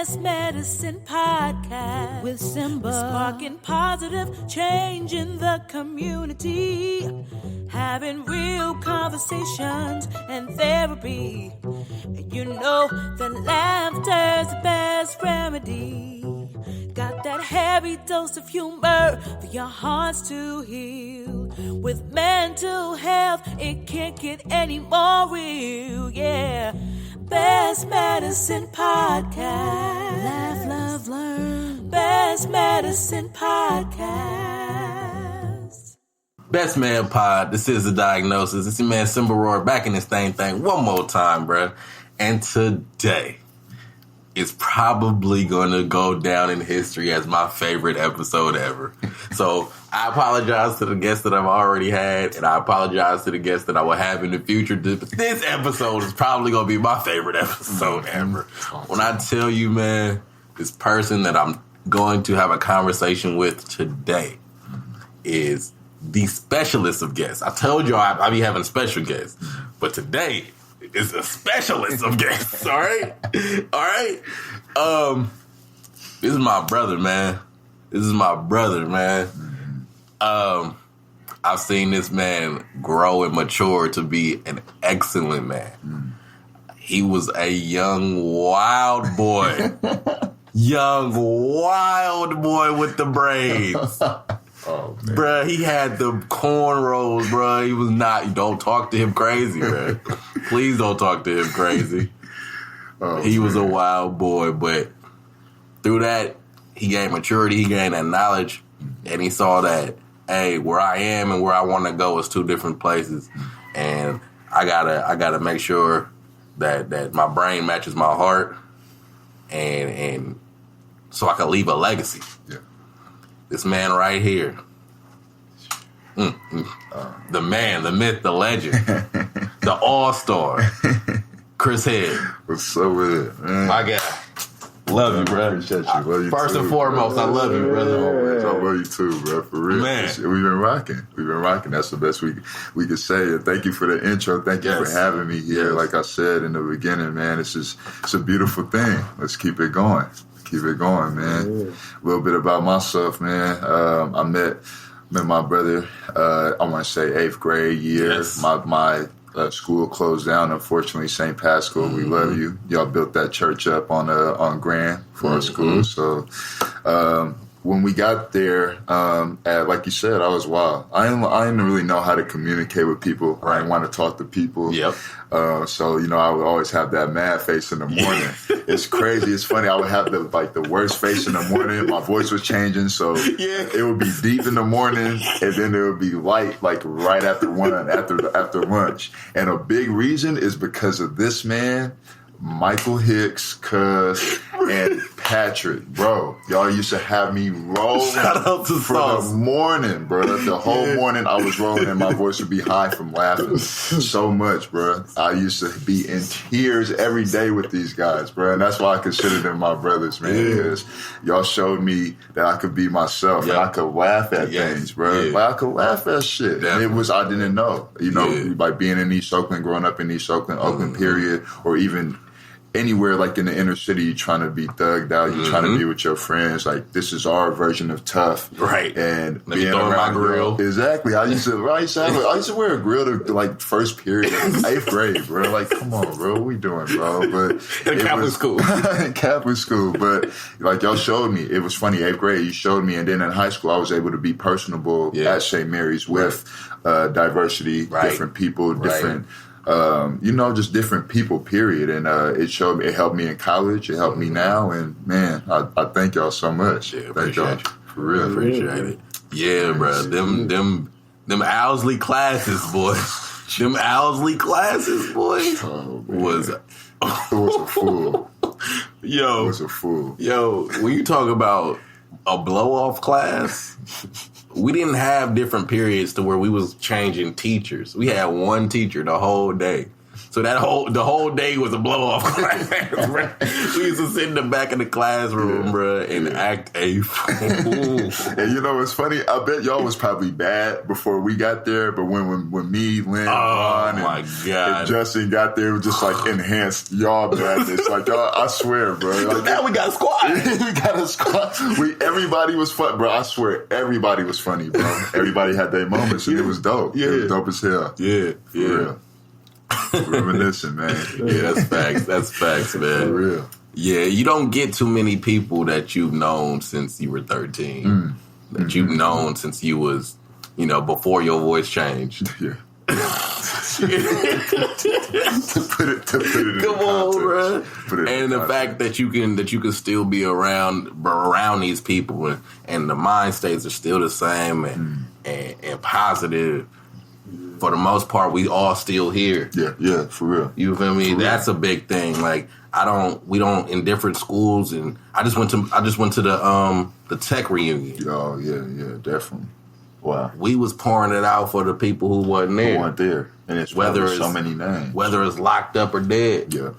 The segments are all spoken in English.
Best Medicine Podcast with Simba. Sparking positive change in the community. Having real conversations and therapy. And you know that laughter's the best remedy. Got that heavy dose of humor for your hearts to heal. With mental health, it can't get any more real, yeah. Best Medicine Podcast. Laugh, love, learn. Best Medicine Podcast. Best Man Pod. This is The Diagnosis. It's your man Simba Roar back in this thing one more time, bruh. And today is probably going to go down in history as my favorite episode ever. So I apologize to the guests that I've already had, and I apologize to the guests that I will have in the future. But this episode is probably going to be my favorite episode ever. When I tell you, man, this person that I'm going to have a conversation with today is the specialist of guests. I told you I be having special guests, but today is a specialist of guests. All right, all right. This is my brother, man. I've seen this man grow and mature to be an excellent man. He was a young wild boy, with the braids. Oh, bruh, he had the cornrows, bruh. He was not. Don't talk to him crazy, man. Please don't talk to him crazy. He was a wild boy, but through that, he gained maturity, he gained that knowledge, and he saw that, hey, where I am and where I want to go is two different places, and I gotta make sure that my brain matches my heart, and so I can leave a legacy. Yeah. This man right here, the man, the myth, the legend, the all-star, Chris Head. What's up with it, man? My guy. Love you, bro. Appreciate you. Love you First too, and foremost, bro. I love you, brother. I love you too, bro. For real. Man. We've been rocking. That's the best we could say. And thank you for the intro. Thank you for having me here. Like I said in the beginning, man, it's a beautiful thing. Let's keep it going. Keep it going, man. A little bit about myself, man. I met my brother, I want to say 8th grade year. Yes. My school closed down, unfortunately, St. Pascal. We love you. Y'all built that church up on Grand for our school. So when we got there, like you said, I was wild. I didn't really know how to communicate with people. Right. I didn't want to talk to people. Yep. So, I would always have that mad face in the morning. It's crazy. It's funny. I would have the worst face in the morning. My voice was changing. So it would be deep in the morning, and then it would be light, like right after lunch. And a big reason is because of this man, Michael Hicks, Cuz, and Patrick, bro. Y'all used to have me rolling Shout out to for Sauce. the morning, bro. The whole morning I was rolling and my voice would be high from laughing so much, bro. I used to be in tears every day with these guys, bro. And that's why I consider them my brothers, man, because y'all showed me that I could be myself and I could laugh at things, bro. Yeah. Like I could laugh at shit. Definitely. And I didn't know, by being in East Oakland, growing up in East Oakland, Oakland period, or even anywhere like in the inner city, you're trying to be thugged out, you're trying to be with your friends. Like, this is our version of tough. Right. And Let me being throw around my grill. Exactly. I used to wear a grill to like first period, 8th grade, bro. Like, come on, bro. What we doing, bro? But in Catholic school. Catholic school. But like, y'all showed me. It was funny, 8th grade, you showed me. And then in high school, I was able to be personable at St. Mary's with diversity, different people, different... just different people, period. And it helped me in college. It helped me now. And man, I thank y'all so much. Yeah, thank y'all. For real. Appreciate it. Yeah, bro. Them Owsley classes, boy. Them Owsley classes, boy. Was it was a fool. Yo. It was a fool. Yo, when you talk about a blow-off class, we didn't have different periods to where we was changing teachers. We had one teacher the whole day. So the whole day was a blow off class. We used to sit in the back of the classroom, bro, and act a fool. And you know, it's funny. I bet y'all was probably bad before we got there, but when me, Lynn, Ron, and Justin got there, it was just like enhanced y'all badness. Like y'all, I swear, bro. Like, now we got a squad. We got a squad. Everybody was fun, bro. I swear, everybody was funny, bro. Everybody had their moments, and it was dope. Yeah. It was dope as hell. Yeah, For real. Reminiscing, man. Yeah, that's facts. That's facts, man. For real. Yeah, you don't get too many people that you've known since you were 13. That you've known since you was, before your voice changed. Yeah. to put it Come on, bro. And the fact that you can still be around these people and the mind states are still the same and positive. For the most part, we all still here. Yeah, for real. You feel me? That's a big thing. Like we don't in different schools, and I just went to the tech reunion. Oh yeah, definitely. Wow. We was pouring it out for the people who wasn't there. Who weren't there, and it's so many names. Whether it's locked up or dead. Yeah.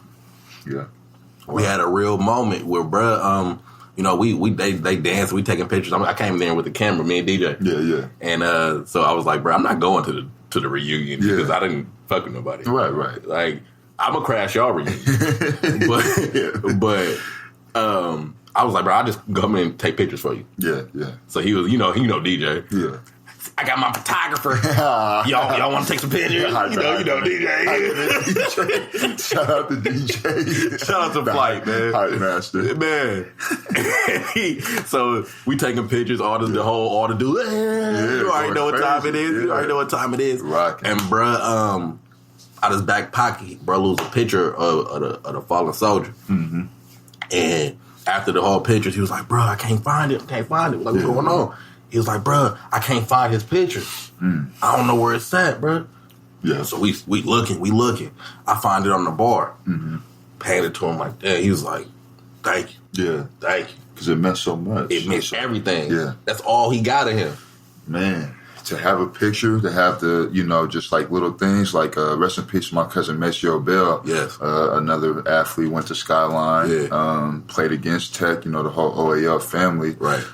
We had a real moment where, bruh, they danced, we taking pictures. I came there with the camera, me and DJ. Yeah. And so I was like, bruh, I'm not going to the reunion because I didn't fuck with nobody. Right. Like, I'm gonna crash y'all reunion. but I was like, bro, I'll just come in and take pictures for you. Yeah. So he was, DJ. Yeah. I got my photographer. Y'all want to take some pictures? You know, DJ. Shout out to DJ. Shout out to Flight, man. Hype master. Man. So we taking pictures, all the dudes. You already know what time it is. You already know what time it is. Rockin'. And bruh, out his back pocket, bruh lose a picture of the fallen soldier. Mm-hmm. And after the whole pictures, he was like, bruh, I can't find it. Like, what's going on? He was like, bruh, I can't find his picture. I don't know where it's at, bruh. Yeah. So we looking. I find it on the bar. Mm-hmm. Handed to him like that. He was like, thank you. Yeah. Thank you. Because it meant so much. It meant everything. Yeah. That's all he got of him. Man, to have a picture, to have the, just like little things, like rest in peace to my cousin Maceo Bell. Yes. Another athlete, went to Skyline. Yeah. Played against Tech, the whole OAL family. Right.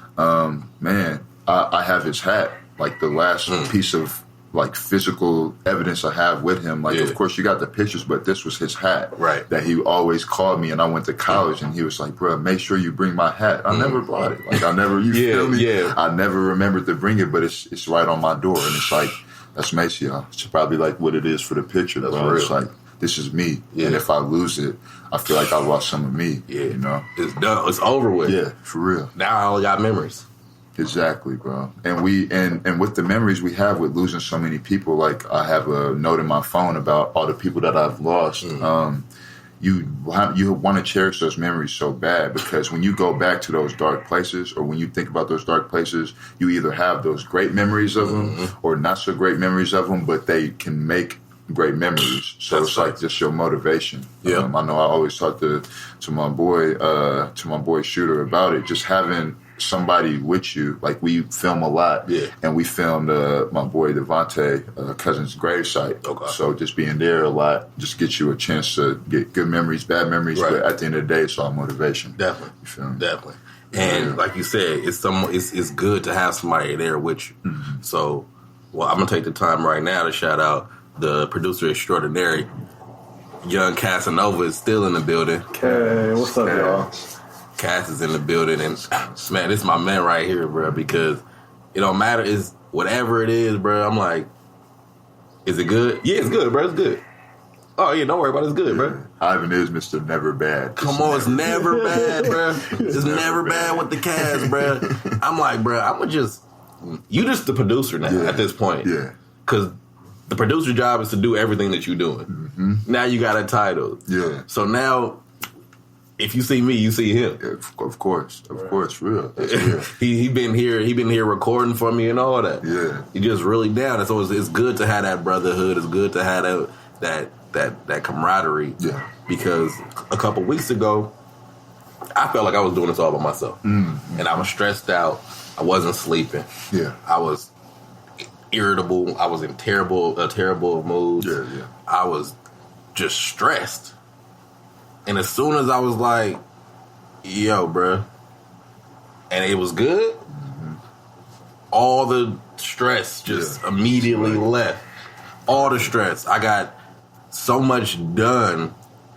Man, I have his hat, like the last piece of like physical evidence I have with him. Like, of course, you got the pictures, but this was his hat. Right. That he always called me, and I went to college, and he was like, bro, make sure you bring my hat. I never brought it. Like, I never, feel me? Yeah. I never remembered to bring it, but it's right on my door, and it's like, that's Maceo. It's probably like what it is for the picture, that's bro. Real. It's like, this is me. Yeah. And if I lose it, I feel like I lost some of me. Yeah. It's done. It's over with. Yeah, for real. Now I only got memories. Exactly, bro. And and with the memories we have with losing so many people, like I have a note in my phone about all the people that I've lost. You want to cherish those memories so bad, because when you go back to those dark places, or when you think about those dark places, you either have those great memories of them or not so great memories of them, but they can make great memories. So that's like just your motivation. Yeah. I know I always talk to my boy Shooter about it, just having somebody with you. Like, we film a lot, and we filmed my boy Devontae cousin's gravesite. Okay. So just being there a lot just gets you a chance to get good memories, bad memories, right. But at the end of the day, it's all motivation. Definitely, you feel me? Definitely. And like you said, it's good to have somebody there with you. Mm-hmm. So, I'm gonna take the time right now to shout out the producer extraordinary, Young Casanova, is still in the building. Okay, what's up, y'all? Cass is in the building, and man, this is my man right here, bro, because it don't matter, is whatever it is, bro. I'm like, is it good? Yeah, it's good, bro. It's good. Oh, yeah, don't worry about it. It's good, bro. Ivan is Mr. Never Bad. Come on, it's never bad, bro. It's never bad with the Cass, bro. I'm like, bro, you just the producer now at this point. Yeah. Because the producer job is to do everything that you're doing. Mm-hmm. Now you got a title. Yeah. So now, if you see me, you see him. Yeah, of course, real. That's real. he been here recording for me and all that. Yeah. He just really down. And so it's good to have that brotherhood. It's good to have that camaraderie. Yeah. Because a couple weeks ago, I felt like I was doing this all by myself. Mm-hmm. And I was stressed out. I wasn't sleeping. Yeah. I was irritable. I was in a terrible mood. Yeah. I was just stressed. And as soon as I was like, yo, bruh, and it was good, all the stress just immediately left. All the stress. I got so much done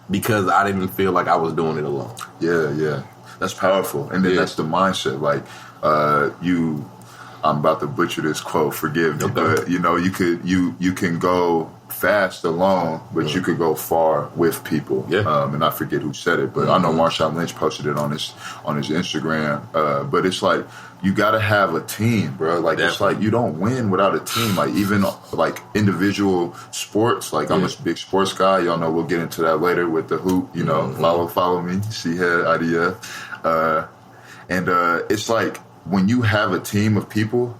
because I didn't feel like I was doing it alone. Yeah. That's powerful. And then that's the mindset. Like, I'm about to butcher this quote, forgive me, but you know, you can go fast alone, but you could go far with people. Yeah. And I forget who said it, but I know Marshawn Lynch posted it on his Instagram. But it's like, you got to have a team, bro. Like, it's like you don't win without a team. Like, even like individual sports, like I'm a big sports guy. Y'all know we'll get into that later with the hoop, you know, follow me, C-Head, IDF. And it's like, when you have a team of people,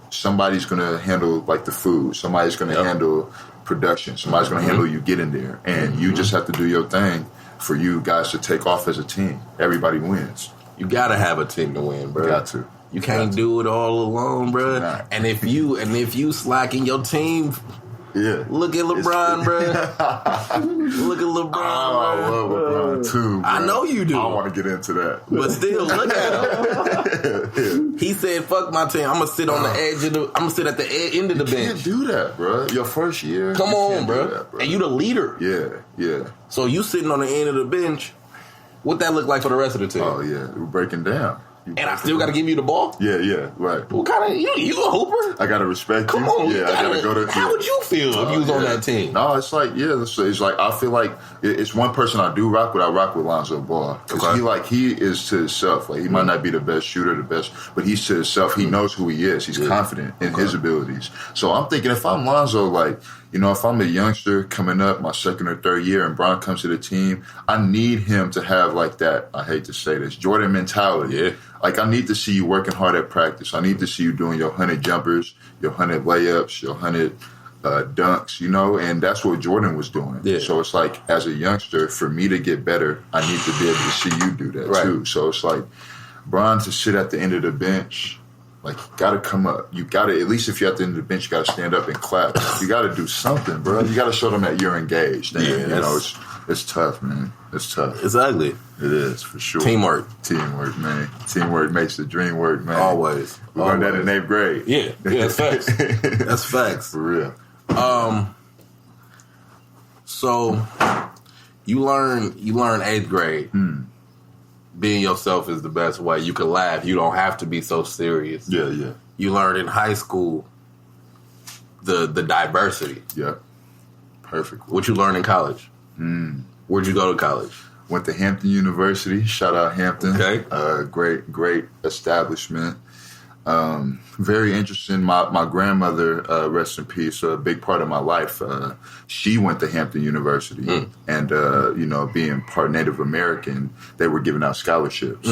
somebody's going to handle like the food. Somebody's going to handle production. Somebody's going to handle you getting there. And you just have to do your thing for you guys to take off as a team. Everybody wins. You got to have a team to win, bro. You got to. You can't do it all alone, bro. Nah. And if you slacking your team, look at LeBron, bro. Look at LeBron, bro. I love LeBron too, bro. I know you do. I don't want to get into that. But still, look at him. He said, fuck my team. I'm going to sit on the edge I'm going to sit at the end of the bench. You can't do that, bro. Your first year. Come on, bro. And you the leader. Yeah. So you sitting on the end of the bench, what that look like for the rest of the team? Oh, yeah. We're breaking down. And I still got to give you the ball? Yeah, right. What kind of, you a hooper? I got to respect you. Come on. Yeah, I got to go to. How would you feel if you was on that team? No, it's like, it's like, I feel like it's one person I do rock with. I rock with Lonzo Ball. Because he is to himself. Like, he might not be the best shooter, but he's to himself. He knows who he is. He's confident in his abilities. So I'm thinking, if I'm Lonzo, like, you know, if I'm a youngster coming up my second or third year and Bron comes to the team, I need him to have like that, I hate to say this, Jordan mentality. Yeah. Like, I need to see you working hard at practice. I need to see you doing your 100 jumpers, your 100 layups, your 100 dunks, you know, and that's what Jordan was doing. Yeah. So it's like, as a youngster, for me to get better, I need to be able to see you do that too. So it's like, Bron to sit at the end of the bench, like, you got to come up. You got to, at least if you're at the end of the bench, you got to stand up and clap. You got to do something, bro. You got to show them that you're engaged. And, you know, it's tough, man. It's tough. It's ugly. It is, for sure. Teamwork, man. Teamwork makes the dream work, man. Always. We learned that in 8th grade. Yeah, that's facts. That's facts. For real. So you learn 8th grade. Being yourself is the best way. You can laugh. You don't have to be so serious. Yeah. You learn in high school the diversity. Yeah. Perfect. What you learn in college? Where'd you go to college? Went to Hampton University. Shout out Hampton. Okay. Great establishment. Very interesting. My grandmother, rest in peace, a big part of my life, she went to Hampton University. And, you know, being part Native American, they were giving out scholarships.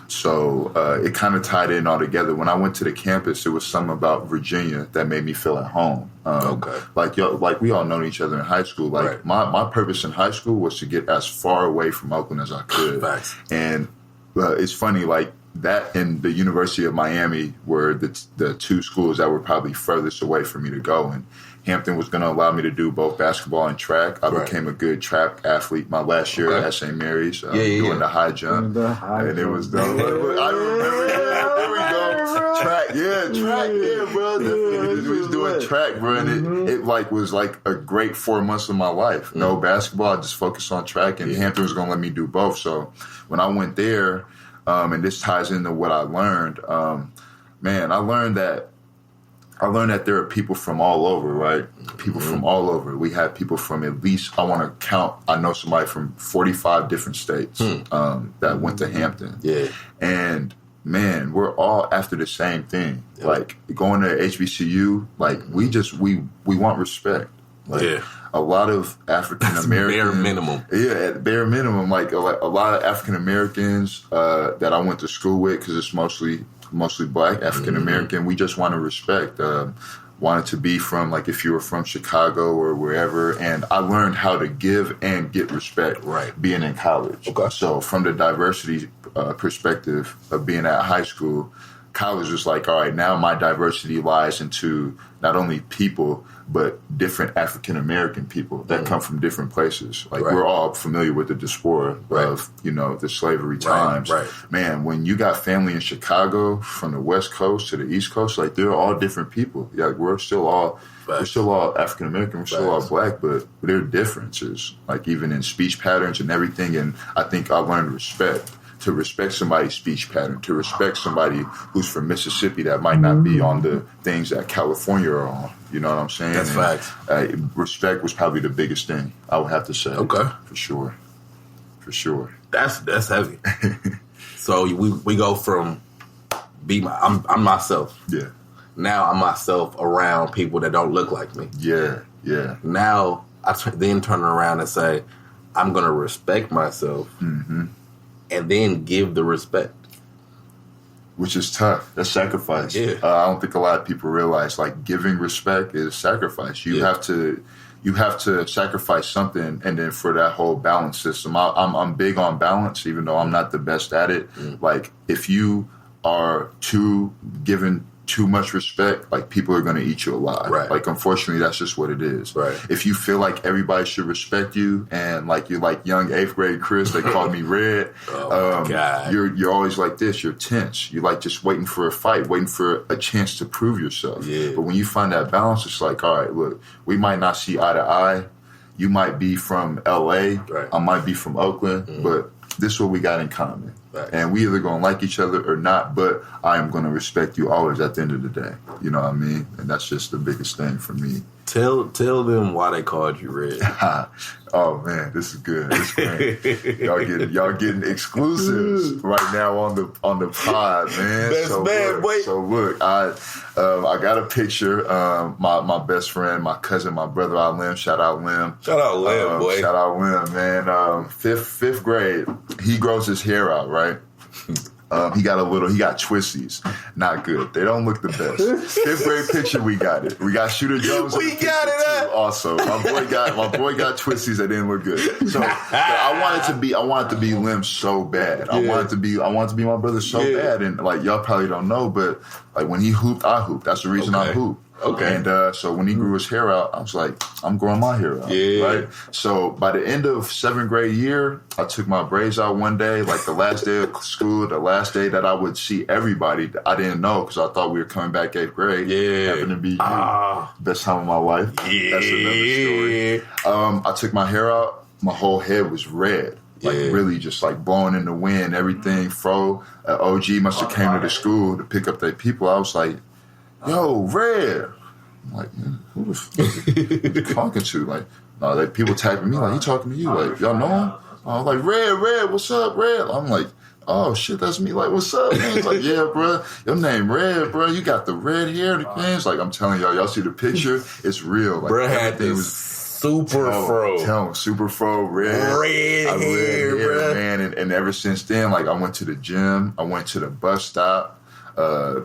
So it kind of tied in all together. When I went to the campus, it was something about Virginia that made me feel at home. Like we all known each other in high school. Like, my purpose in high school was to get as far away from Oakland as I could. And it's funny, like, that and the University of Miami were the two schools that were probably furthest away for me to go. And Hampton was going to allow me to do both basketball and track. I became a good track athlete my last year at St. Mary's, doing the high jump. It was dope. I remember, there we go. Track, bro. We was doing track, bro. And it like was like a great 4 months of my life. No basketball, I just focused on track. And Hampton was going to let me do both. So when I went there, and this ties into what I learned. I learned that there are people from all over, right? People from all over. We had people from at least, I know somebody from 45 different states that went to Hampton. Yeah. And, man, we're all after the same thing. Yep. Like, going to HBCU, like, we want respect. Like, a lot of African Americans, bare minimum. Yeah, at bare minimum. Like a lot of African Americans that I went to school with, because it's mostly black African American. We just want to respect. Wanted to be from, like, if you were from Chicago or wherever, and I learned how to give and get respect. Being in college. Okay. So from the diversity perspective of being at high school, college was like, all right, now my diversity lies into not only people, but different African American people that come from different places. Like we're all familiar with the diaspora of, you know, the slavery times. Right. Man, when you got family in Chicago from the West Coast to the East Coast, like they're all different people. Yeah, we're still all African American, we're still all black, but there are differences, like even in speech patterns and everything. And I think I learned to respect somebody's speech pattern, to respect somebody who's from Mississippi that might not be on the things that California are on. You know what I'm saying? That's facts. Respect was probably the biggest thing, I would have to say. Okay. For sure. That's heavy. So we go from I'm myself. Yeah. Now I'm myself around people that don't look like me. Yeah. Now I then turn around and say, I'm going to respect myself and then give the respect. Which is tough. That's sacrifice. Yeah. I don't think a lot of people realize, like, giving respect is sacrifice. You have to sacrifice something, and then for that whole balance system. I'm big on balance, even though I'm not the best at it. Like, if you are given too much respect, like, people are going to eat you alive. Right. Like, unfortunately, that's just what it is. Right. If you feel like everybody should respect you, and like you're like young 8th grade Chris, they called me Red. Oh my God. You're always like this. You're tense. You're like just waiting for a fight, waiting for a chance to prove yourself. Yeah. But when you find that balance, it's like, all right, look, we might not see eye to eye. You might be from LA. Right. I might be from Oakland, but this is what we got in common. Right. And we either going to like each other or not, but I am going to respect you always at the end of the day. You know what I mean? And that's just the biggest thing for me. Tell them why they called you Red. Oh man, this is good. This is great. y'all getting exclusives right now on the pod, man. That's bad, boy. So look, I got a picture. My best friend, my cousin, my brother, Lim. Shout out Lim. Shout out Lim, boy. Shout out Lim, man. Fifth grade, he grows his hair out, right? He got twisties. Not good. They don't look the best. 5th grade picture, we got it. We got Shooter Jones. We got it. Also, my boy got twisties that didn't look good. So I wanted to be Lim so bad. I wanted to be my brother so bad. And like y'all probably don't know, but like when he hooped, I hooped. That's the reason I hooped. Okay. And so when he grew his hair out, I was like, I'm growing my hair out. Yeah. Right? So by the end of 7th grade year, I took my braids out one day, like the last day of school, the last day that I would see everybody. I didn't know because I thought we were coming back 8th grade. Yeah. Happened to be best time of my life. Yeah. That's another story. I took my hair out. My whole head was red. Like really just like blowing in the wind, everything. Fro, OG must have came to the school to pick up their people. I was like, yo, Red. I'm like, man, who the fuck are you talking to? Like, no, like people tapping me like, he talking to you. Like, y'all know him? I was like, Red, what's up, Red? I'm like, oh shit, that's me. Like, what's up, man? He's like, yeah, bro, your name Red, bro. You got the red hair, the things. Like, I'm telling y'all see the picture? It's real. Like, bro had this super fro. Tell him, super fro, red hair, bro. Man. And ever since then, like, I went to the gym. I went to the bus stop.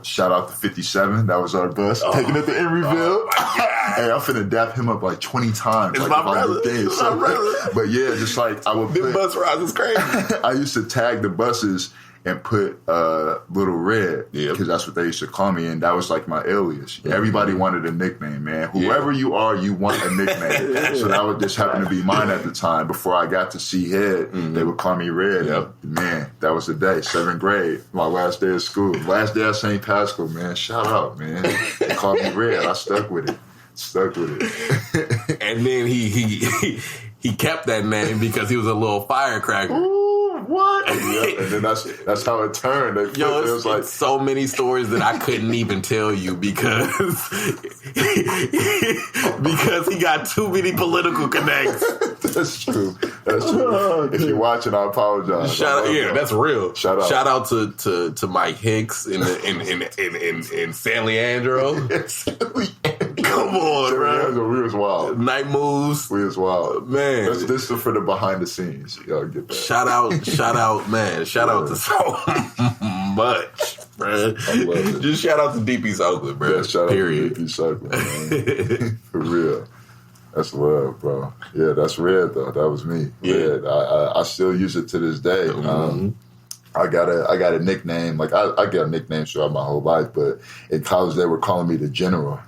Shout out to 57. That was our bus. Taking it to Emeryville. Hey, I'm finna dap him up like 20 times. It's like, my brother. It's my brother. But yeah, just like I would put... bus rides is crazy. I used to tag the buses and put Little Red because that's what they used to call me, and that was like my alias. Everybody wanted a nickname, man. Whoever you are, you want a nickname. So that would just happen to be mine at the time. Before I got to see Head, they would call me Red. Man, that was the day. 7th grade, my last day of school. Last day at St. Pascal, man. Shout out, man. They called me Red. I stuck with it. And then he kept that name because he was a little firecracker. Ooh, what? And then that's how it turned. It was like so many stories that I couldn't even tell you because he got too many political connects. That's true. If you're watching, I apologize. That's real. Shout out to Mike Hicks in San Leandro. Come on, bro. We was wild. Night moves. We was wild. Man. This is for the behind the scenes. Y'all get that. Shout out, man. Shout out to so much, bro. Just shout out to DP Oakland, bro. Yeah, shout Period. out to DP Oakland, man. For real. That's love, bro. Yeah, that's Red, though. That was me. Yeah. Red. I still use it to this day. I got a nickname. Like I got nicknames throughout my whole life, but in college they were calling me the General.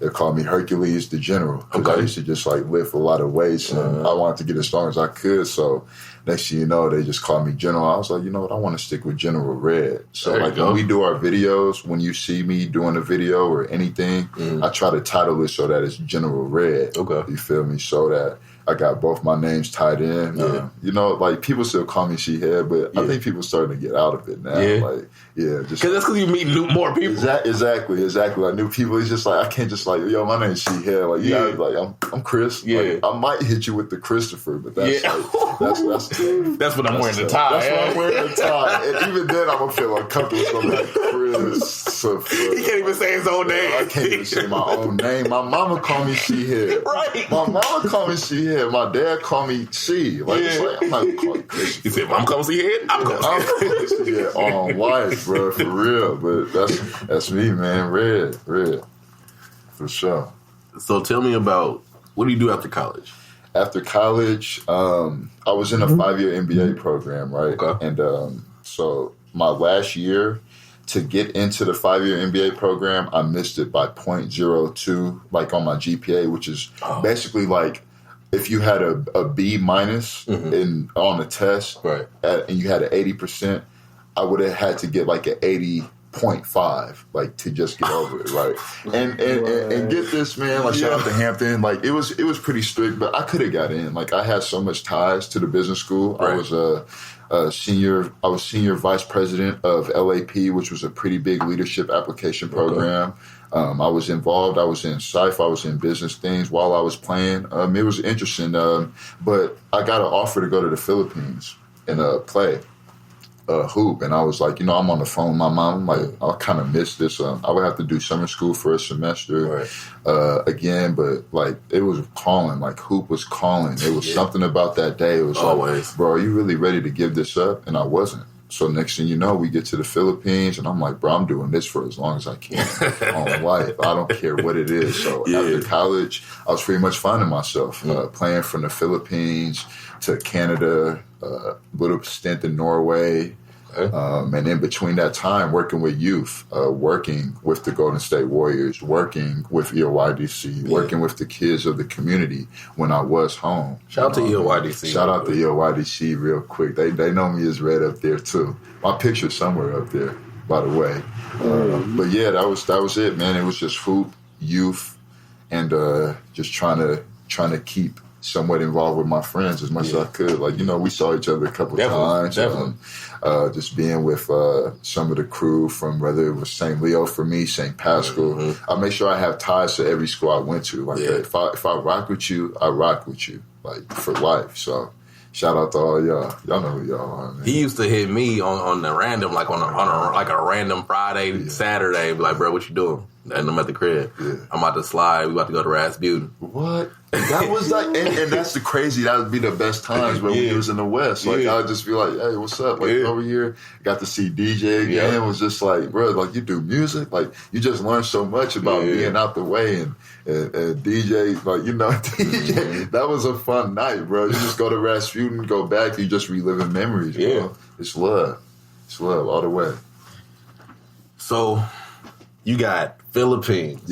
They called me Hercules the General because I used to just like lift a lot of weights and I wanted to get as strong as I could. So next thing you know, they just called me General. I was like, you know what? I want to stick with General Red. So like when we do our videos, when you see me doing a video or anything, I try to title it so that it's General Red. Okay, you feel me? So that I got both my names tied in. You know, like people still call me Shehead, but I think people starting to get out of it now. Like, just because that's because you meet more people. Exactly. Like new people. It's just like I can't just like, yo, my name's Shehead. Like, gotta be like, I'm Chris. Like, I might hit you with the Christopher, but that's that's when I'm wearing the tie. That's when I'm wearing the tie, and even then I'm gonna feel uncomfortable. So I'm like, Chris. He can't even say his own name. I can't even say my own name. My mama called me Shehead. Right. My mama called me Shehead. My dad called me C. Like, it's like I'm not gonna call you Chris. He said, "Mom calls Shehead. I'm calling Shehead on life, bro, for real." But that's me, man. Red, for sure. So tell me about what do you do after college? After college, I was in a 5-year MBA program, right? Okay. And so my last year, to get into the 5-year MBA program, I missed it by 0.02, like on my GPA, which is basically like if you had a B minus on the test, right, and you had an 80%, I would have had to get like an 80.5, like to just get over it, right? And get this, man, like shout out to Hampton, like it was pretty strict, but I could have got in. Like I had so much ties to the business school. Right. I was senior vice president of LAP, which was a pretty big leadership application program. I was involved. I was in SIFE. I was in business things while I was playing. It was interesting, but I got an offer to go to the Philippines and play hoop. And I was like, I'm on the phone with my mom. I'm like, I kind of miss this. I would have to do summer school for a semester again, but like it was calling. Like hoop was calling. It was something about that day. It was like, bro, are you really ready to give this up? And I wasn't. So next thing you know, we get to the Philippines, and I'm like, bro, I'm doing this for as long as I can on life. I don't care what it is. So after college, I was pretty much finding myself playing from the Philippines to Canada, little stint in Norway, and in between that time, working with youth, working with the Golden State Warriors, working with EOYDC, working with the kids of the community when I was home. Shout out to EOYDC. Shout out to EOYDC real quick. They know me as Red up there too. My picture's somewhere up there, by the way. But yeah, that was it, man. It was just hoop, youth, and just trying to keep somewhat involved with my friends as much as I could. Like, we saw each other a couple times. Definitely. Just being with some of the crew from whether it was St. Leo for me, St. Pascal. I make sure I have ties to every school I went to. Like, if I rock with you, I rock with you, like, for life. So shout out to all y'all. Y'all know who y'all are, man. He used to hit me on the random, like on a random Friday, Saturday, be like, bro, what you doing? And I'm at the crib. I'm about to slide. We about to go to Rasputin. What? That was like, and that's the crazy. That would be the best times when we was in the West. Like I would just be like, hey, what's up? Like over here, got to see DJ again. It was just like, bro, like you do music. Like you just learn so much about being out the way and DJ. Like DJ. That was a fun night, bro. You just go to Rasputin, go back. You just reliving memories. Bro. It's love. It's love all the way. So you got Philippines,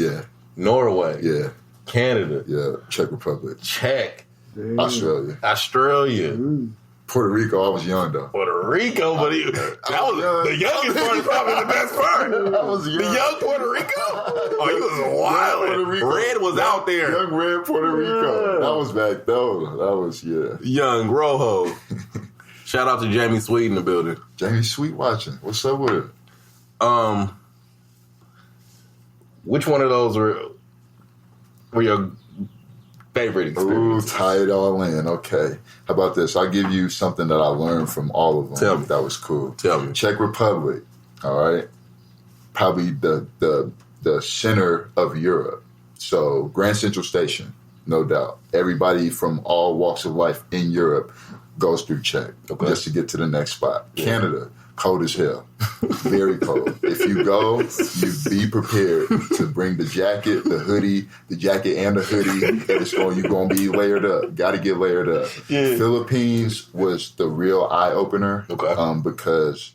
Norway, Canada, Czech Republic, Australia, Puerto Rico. I was young though. Puerto Rico, but that was the youngest part. Is probably the best part. I was young. The young Puerto Rico. Oh, he was wild. Red was out there. Young Red Puerto Rico. That was back though. That was Young Rojo. Shout out to Jamie Sweet in the building. Jamie Sweet watching. What's up with it? Which one of those were your favorite experiences? Ooh, tie it all in. Okay. How about this? I'll give you something that I learned from all of them. Tell me. That was cool. Tell me. Czech Republic, all right? Probably the center of Europe. So Grand Central Station, no doubt. Everybody from all walks of life in Europe goes through check just to get to the next spot. Yeah. Canada, cold as hell. Very cold. If you go, you be prepared to bring the jacket, the hoodie, the jacket and the hoodie, and you're going to be layered up. Got to get layered up. Yeah. Philippines was the real eye-opener because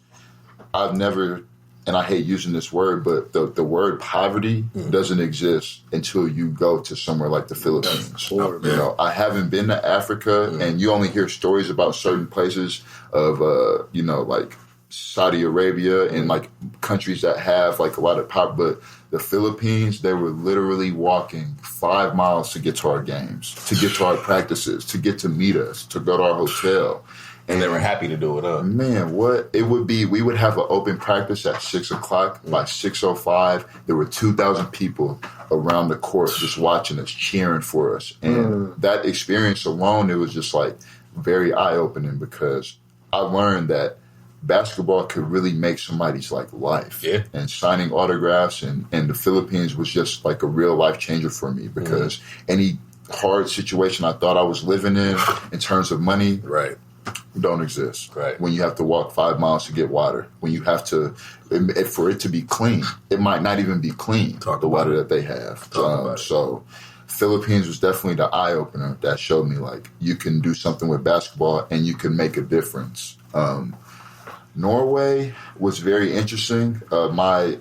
I've never, and I hate using this word, but the word poverty doesn't exist until you go to somewhere like the Philippines. You know, I haven't been to Africa, and you only hear stories about certain places of, you know, like Saudi Arabia and like countries that have like a lot of power. But the Philippines, they were literally walking 5 miles to get to our games, to get to our practices, to get to meet us, to go to our hotel. And they were happy to do it, huh? Man, what it would be, we would have an open practice at 6 o'clock. By 6:05, there were 2,000 people around the court just watching us, cheering for us. And that experience alone, it was just like very eye-opening because I learned that basketball could really make somebody's like life. Yeah. And signing autographs and the Philippines was just like a real life changer for me because any hard situation I thought I was living in terms of money, don't exist. Right. When you have to walk 5 miles to get water, when you have to, for it to be clean, it might not even be clean, the water that they have. So Philippines was definitely the eye opener that showed me like you can do something with basketball and you can make a difference. Norway was very interesting. I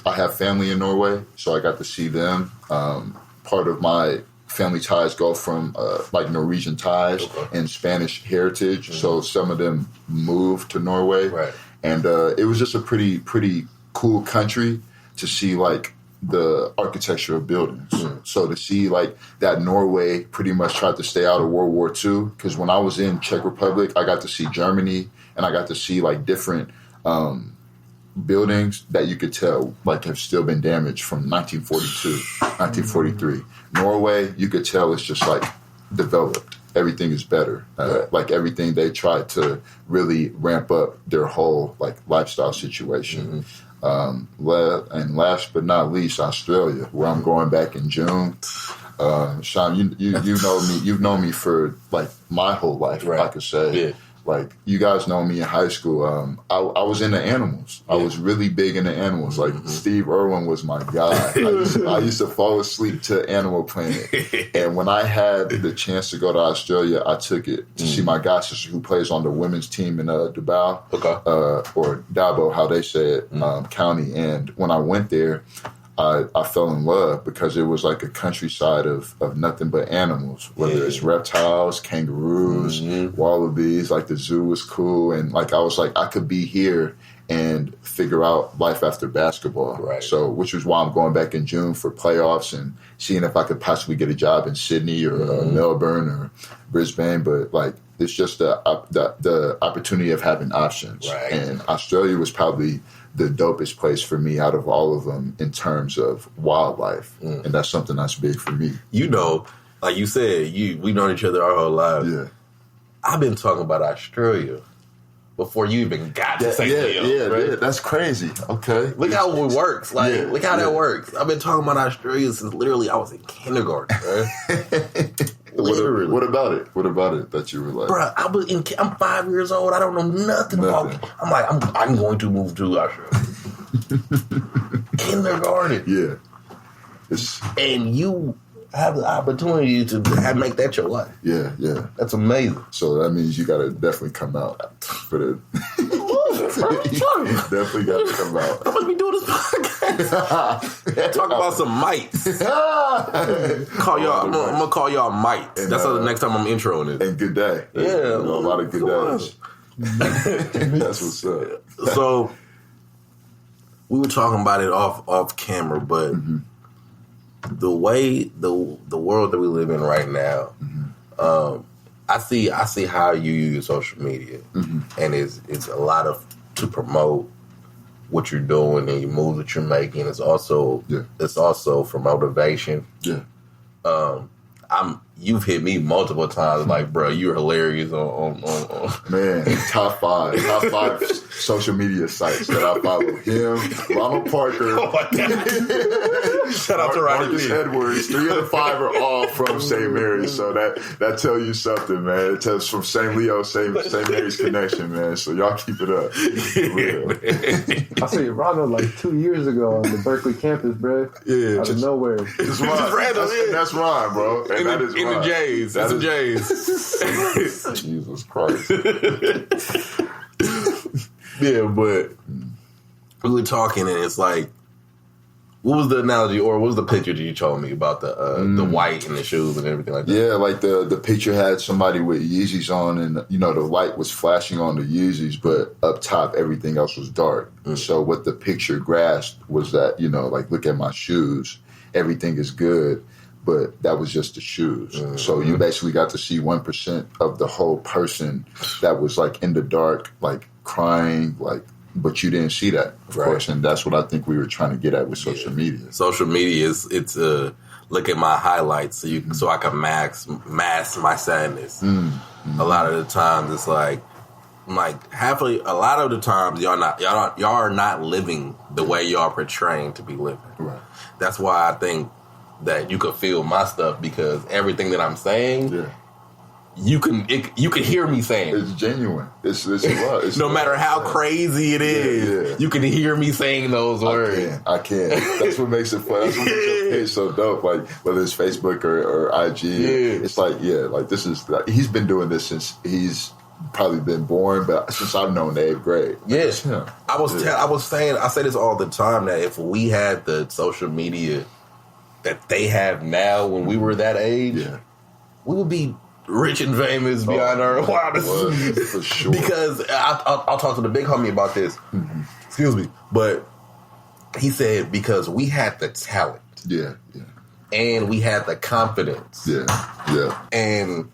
have family in Norway, so I got to see them. Part of my family ties go from like Norwegian ties and Spanish heritage, so some of them moved to Norway, and it was just a pretty cool country to see like the architecture of buildings. So to see like that Norway pretty much tried to stay out of World War II, because when I was in Czech Republic, I got to see Germany. And I got to see like different buildings that you could tell like have still been damaged from 1942, 1943. Norway, you could tell it's just like developed. Everything is better. Like everything, they tried to really ramp up their whole like lifestyle situation. And last but not least, Australia, where I'm going back in June. Sean, you know me. You've known me for like my whole life. I could say. Yeah. Like, you guys know me in high school. I was into animals. I was really big into animals. Like, Steve Irwin was my guy. I used to fall asleep to Animal Planet. And when I had the chance to go to Australia, I took it to see my god sister who plays on the women's team in Davao, or Dabo, how they say it, county. And when I went there, I fell in love because it was like a countryside of nothing but animals, whether it's reptiles, kangaroos, wallabies. Like the zoo was cool, and like I was like I could be here and figure out life after basketball. So, which is why I'm going back in June for playoffs and seeing if I could possibly get a job in Sydney or Melbourne or Brisbane. But like it's just the opportunity of having options. And Australia was probably the dopest place for me out of all of them in terms of wildlife. And that's something that's big for me. You know, like you said, we known each other our whole lives. Yeah. I've been talking about Australia before you even got to St. Leo. Yeah, that's crazy. Okay. Look how it works. Like, look how that works. I've been talking about Australia since literally I was in kindergarten, right? Literally. What about it? What about it that you were like? Bro, I'm 5 years old. I don't know nothing about it. I'm like, I'm going to move to Australia. Kindergarten. Yeah. And you have the opportunity to make that your life. Yeah. That's amazing. So that means you got to definitely come out for the... Definitely got to come out. I'm going to be doing this podcast. Talk about some mites. Call y'all. I'm going to call y'all mites. And, that's the next time I'm introing it. And good day. Yeah. A lot of good days. That's what's up. So, we were talking about it off camera, but the way the world that we live in right now, I see how you use social media, and it's a lot of to promote what you're doing and your moves that you're making. It's also for motivation. Yeah. you've hit me multiple times. Like, bro, you're hilarious on. Man, top five social media sites that I follow. Him, Ronald Parker. Oh my God. Shout out to Marcus Edwards. 3 of the 5 are all from St. Mary's, so that tell you something, man. It tells from St. Leo, St. Mary's connection, man. So y'all keep it up. I saw you, Ronald, like 2 years ago on the Berkeley campus, bro. Yeah, out of nowhere. It's Ron. That's Ron, bro. And that is Ron. The J's. That's the J's. Jesus Christ. Yeah, but we were talking, and it's like, what was the analogy, or what was the picture that you showed me about the white and the shoes and everything like that? Yeah, like the picture had somebody with Yeezys on, and the light was flashing on the Yeezys, but up top everything else was dark. So what the picture grasped was that like, look at my shoes, everything is good. But that was just the shoes. So you basically got to see 1% of the whole person that was like in the dark, like crying, like, but you didn't see that, of course. And that's what I think we were trying to get at with social media. Social media it's look at my highlights so I can mask my sadness. A lot of the times it's like a lot of the times y'all are not living the way y'all portraying to be living. Right. That's why I think that you could feel my stuff, because everything that I'm saying, you can hear me saying. It's genuine. It's love. No matter how crazy it is, you can hear me saying those words. I can. That's what makes it fun. That's what makes your page so dope. Like, whether it's Facebook or IG, it's like, like, this is, like, he's been doing this since he's probably been born, but since I've known the 8th grade. Yes. I was saying, I say this all the time, that if we had the social media that they have now when we were that age, we would be rich and famous beyond our wildest. For sure. Because I'll talk to the big homie about this. Excuse me. But he said, because we had the talent. And we had the confidence. And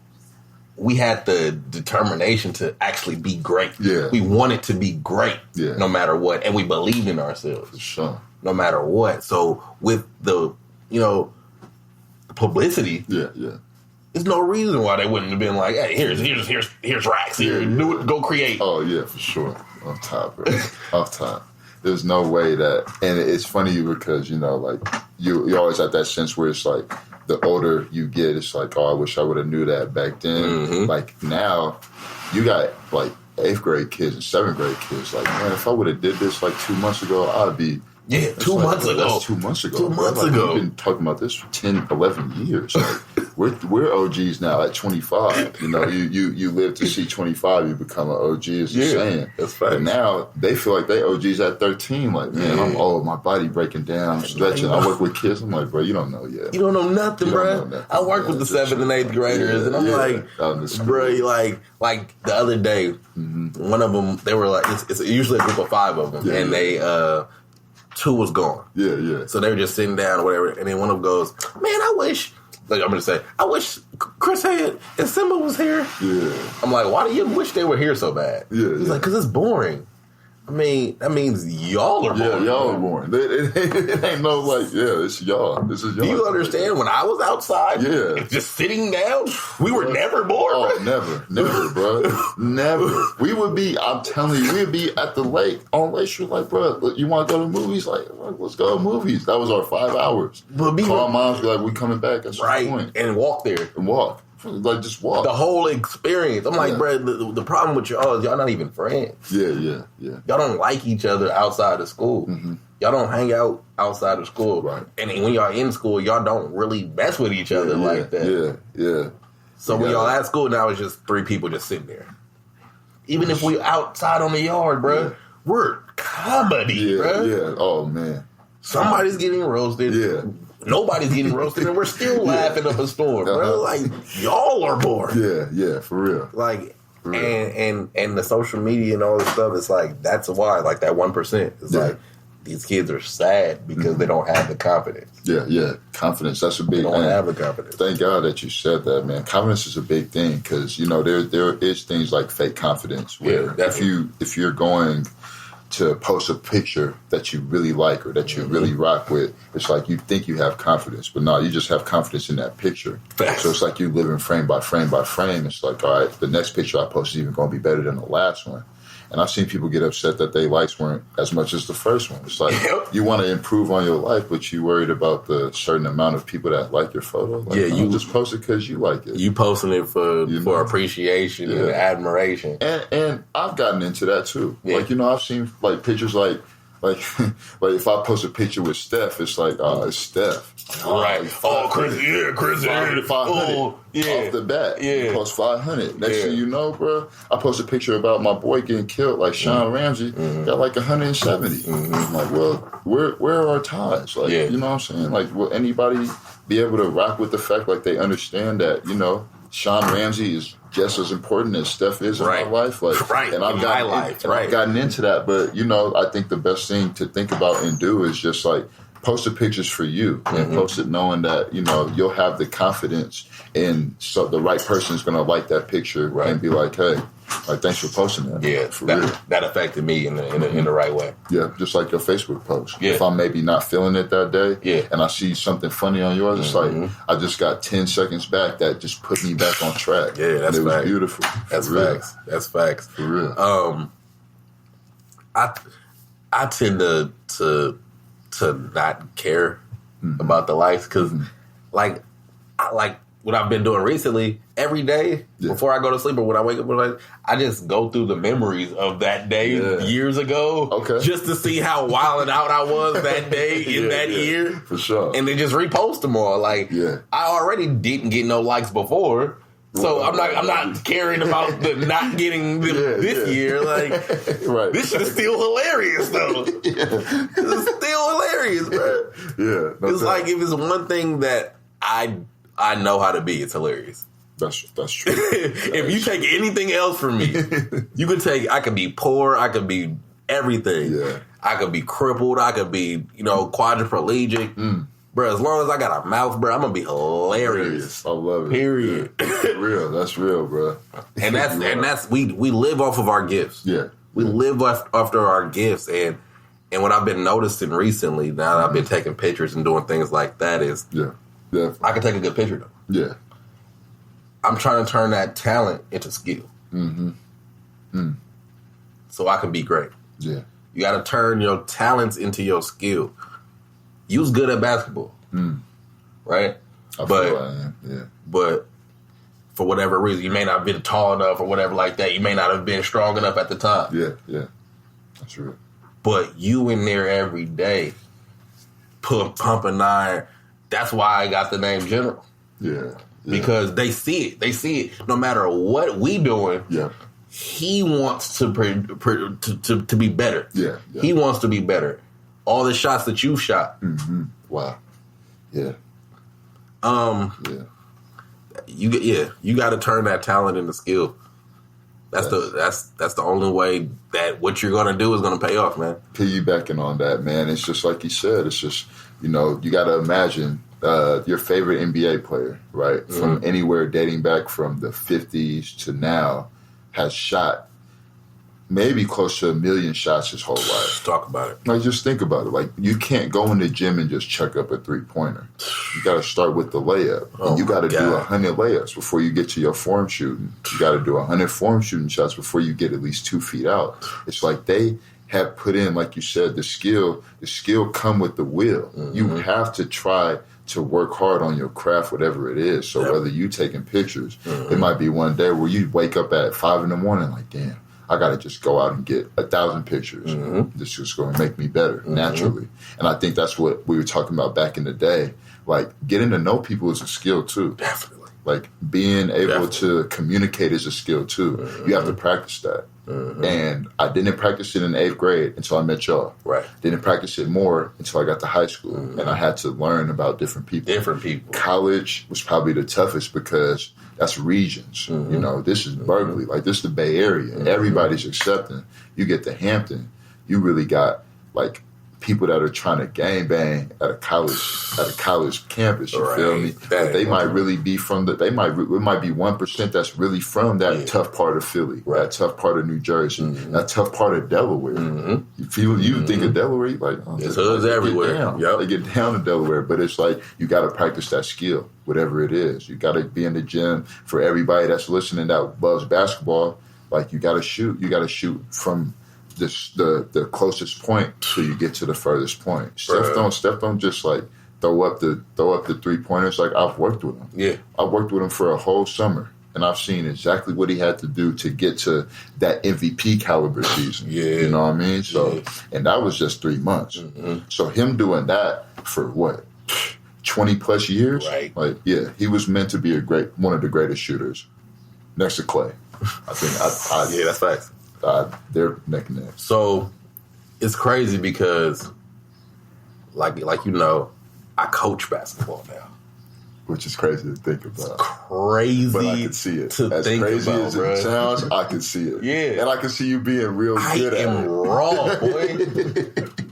we had the determination to actually be great. We wanted to be great no matter what. And we believed in ourselves. For sure. No matter what. So with the publicity, there's no reason why they wouldn't have been like, hey, here's racks here, do it, go create. Oh yeah, for sure. Off top, bro. Off top. There's no way that, and it's funny because like you always have that sense where it's like, the older you get, it's like, oh, I wish I would have knew that back then. Like now, you got like 8th grade kids and 7th grade kids. Like, man, if I would have did this like 2 months ago, I'd be. Yeah, 2 months ago. That's 2 months ago. 2 months ago. We've been talking about this for 10, 11 years. Like, we're OGs now at 25. You live to see 25, you become an OG, as you're saying. That's right. And now they feel like they OGs at 13. Like, man, I'm old, my body breaking down, I'm stretching. I work with kids. I'm like, bro, you don't know yet. You don't know nothing, bro. I work with the 7th and 8th graders, and I'm like, bro, like the other day, one of them, they were like, it's usually a group of 5 of them, and they 2 was gone. So they were just sitting down or whatever, and then one of them goes, man, I wish Chris Head and Simba was here. I'm like, why do you wish they were here so bad? He's like, because it's boring. I mean, that means y'all are boring. Y'all are boring. It ain't no like, it's y'all. This is y'all. Do you understand when I was outside? Just sitting down? We were never bored. Oh, never, bro. Never. We would be, I'm telling you, we would be at the lake on Lake Street like, bro, you want to go to movies? Like, let's go to movies. That was our 5 hours. Call moms, be like, we coming back at some point. And walk there. And walk. Like, just walk. The whole experience. I'm like, bro, the problem with y'all is y'all not even friends. Yeah. Y'all don't like each other outside of school. Y'all don't hang out outside of school. Right. And when y'all in school, y'all don't really mess with each other like that. So when y'all at school, now it's just 3 people just sitting there. Even if we outside on the yard, bro, we're comedy, bro. Oh, man. Somebody's getting roasted. Nobody's getting roasted, and we're still laughing up a storm, bro. Like, y'all are bored. Yeah, for real. Like, and the social media and all this stuff, it's like, that's why, like, that 1%. It's like, these kids are sad because they don't have the confidence. Yeah. Confidence, that's a big thing. They don't have the confidence. Thank God that you said that, man. Confidence is a big thing because, there is things like fake confidence where if you're going to post a picture that you really like or that you really rock with, it's like you think you have confidence, but no, you just have confidence in that picture. Facts. So it's like you living frame by frame by frame. It's like, all right, the next picture I post is even going to be better than the last one. And I've seen people get upset that their likes weren't as much as the first one. It's like, you want to improve on your life, but you worried about the certain amount of people that like your photo. Like, you just post it because you like it. You posting it for appreciation and admiration. And I've gotten into that too. Yeah. Like, I've seen like pictures like if I post a picture with Steph, it's like, it's Steph. Right. Chris. 500 off the bat. Yeah. You post 500. Next thing you know, bro, I post a picture about my boy getting killed, like Sean Ramsey, got like 170. I'm like, well, where are our ties? Like, you know what I'm saying? Like, will anybody be able to rock with the fact, like, they understand that, Sean Ramsey is just as important as Steph is in my life. Like, and I've gotten into that. But, I think the best thing to think about and do is just, like, post the pictures for you and post it knowing that, you'll have the confidence and so the right person is going to like that picture and be like, hey, like, thanks for posting that. Yeah, that affected me in the right way. Yeah, just like your Facebook post. Yeah. If I'm maybe not feeling it that day and I see something funny on yours, it's like, I just got 10 seconds back that just put me back on track. Yeah, that's and it facts. was beautiful. That's facts. That's facts. For real. I tend to not care about the likes because, like what I've been doing recently, every day before I go to sleep or when I wake up, I just go through the memories of that day years ago, just to see how wilding out I was that day in that year, for sure. And then just repost them all. Like, I already didn't get no likes before. So I'm not caring about the not getting them this year. Like, this shit is still hilarious, though. It's still hilarious, bro. Yeah, it's like if it's one thing that I know how to be, it's hilarious. That's true. If you take anything else from me, I could be poor, I could be everything. Yeah. I could be crippled, I could be quadriplegic. Bro, as long as I got a mouth, bro, I'm gonna be hilarious. I love it. Period. Yeah. Real. That's real, bro. And that's we live off of our gifts. Yeah. We live after our gifts, and what I've been noticing recently, now that I've been taking pictures and doing things like that, is I can take a good picture though. Yeah. I'm trying to turn that talent into skill. So I can be great. Yeah. You got to turn your talents into your skill. You was good at basketball, right? But for whatever reason, you may not have been tall enough or whatever like that. You may not have been strong enough at the time. Yeah. That's real. But you in there every day, pumping iron. That's why I got the name General. Yeah. Because they see it. They see it. No matter what we doing, he wants to be better. Yeah. He wants to be better. All the shots that you shot. Wow. Yeah. You got to turn that talent into skill. That's the only way that what you're gonna do is gonna pay off, man. Piggybacking on that, man, it's just like you said. It's just you got to imagine your favorite NBA player, right, from anywhere dating back from the 50s to now, has shot maybe close to 1 million shots his whole life. Talk about it. Like, just think about it. Like, you can't go in the gym and just chuck up a 3-pointer. You got to start with the layup. And you got to do 100 layups before you get to your form shooting. You got to do 100 form shooting shots before you get at least 2 feet out. It's like they have put in, like you said, the skill come with the will. You have to try to work hard on your craft, whatever it is. So whether you taking pictures, it might be one day where you wake up at 5 a.m, like, damn, I got to just go out and get 1,000 pictures. This is going to make me better naturally. And I think that's what we were talking about back in the day. Like, getting to know people is a skill too. Definitely. Like, being able to communicate is a skill too. You have to practice that. And I didn't practice it in 8th grade until I met y'all. Right. Didn't practice it more until I got to high school. And I had to learn about different people. College was probably the toughest because that's regions. This is Berkeley. Like, this is the Bay Area. Everybody's accepting. You get to Hampton. You really got, like, people that are trying to gangbang at a college campus. You feel me? But they might really be from it might be 1% that's really from that tough part of Philly, that tough part of New Jersey, that tough part of Delaware. You think of Delaware, like it's everywhere. They get down to Delaware, but it's like you got to practice that skill, whatever it is. You got to be in the gym. For everybody that's listening that loves basketball, like you got to shoot. You got to shoot from the closest point till you get to the furthest point. Steph don't just like throw up the 3-pointers. Like I've worked with him. Yeah, I've worked with him for a whole summer, and I've seen exactly what he had to do to get to that MVP caliber season. You know what I mean? So, and that was just 3 months. So him doing that for what 20 plus years? Right. Like he was meant to be one of the greatest shooters, next to Clay. I think. Yeah, that's facts. They're neck and neck. So it's crazy because, like you know, I coach basketball now, which is crazy to think about. It's crazy, but I can see it. As crazy as it sounds, I can see it. Yeah, and I can see you being real good at it. I am raw, boy.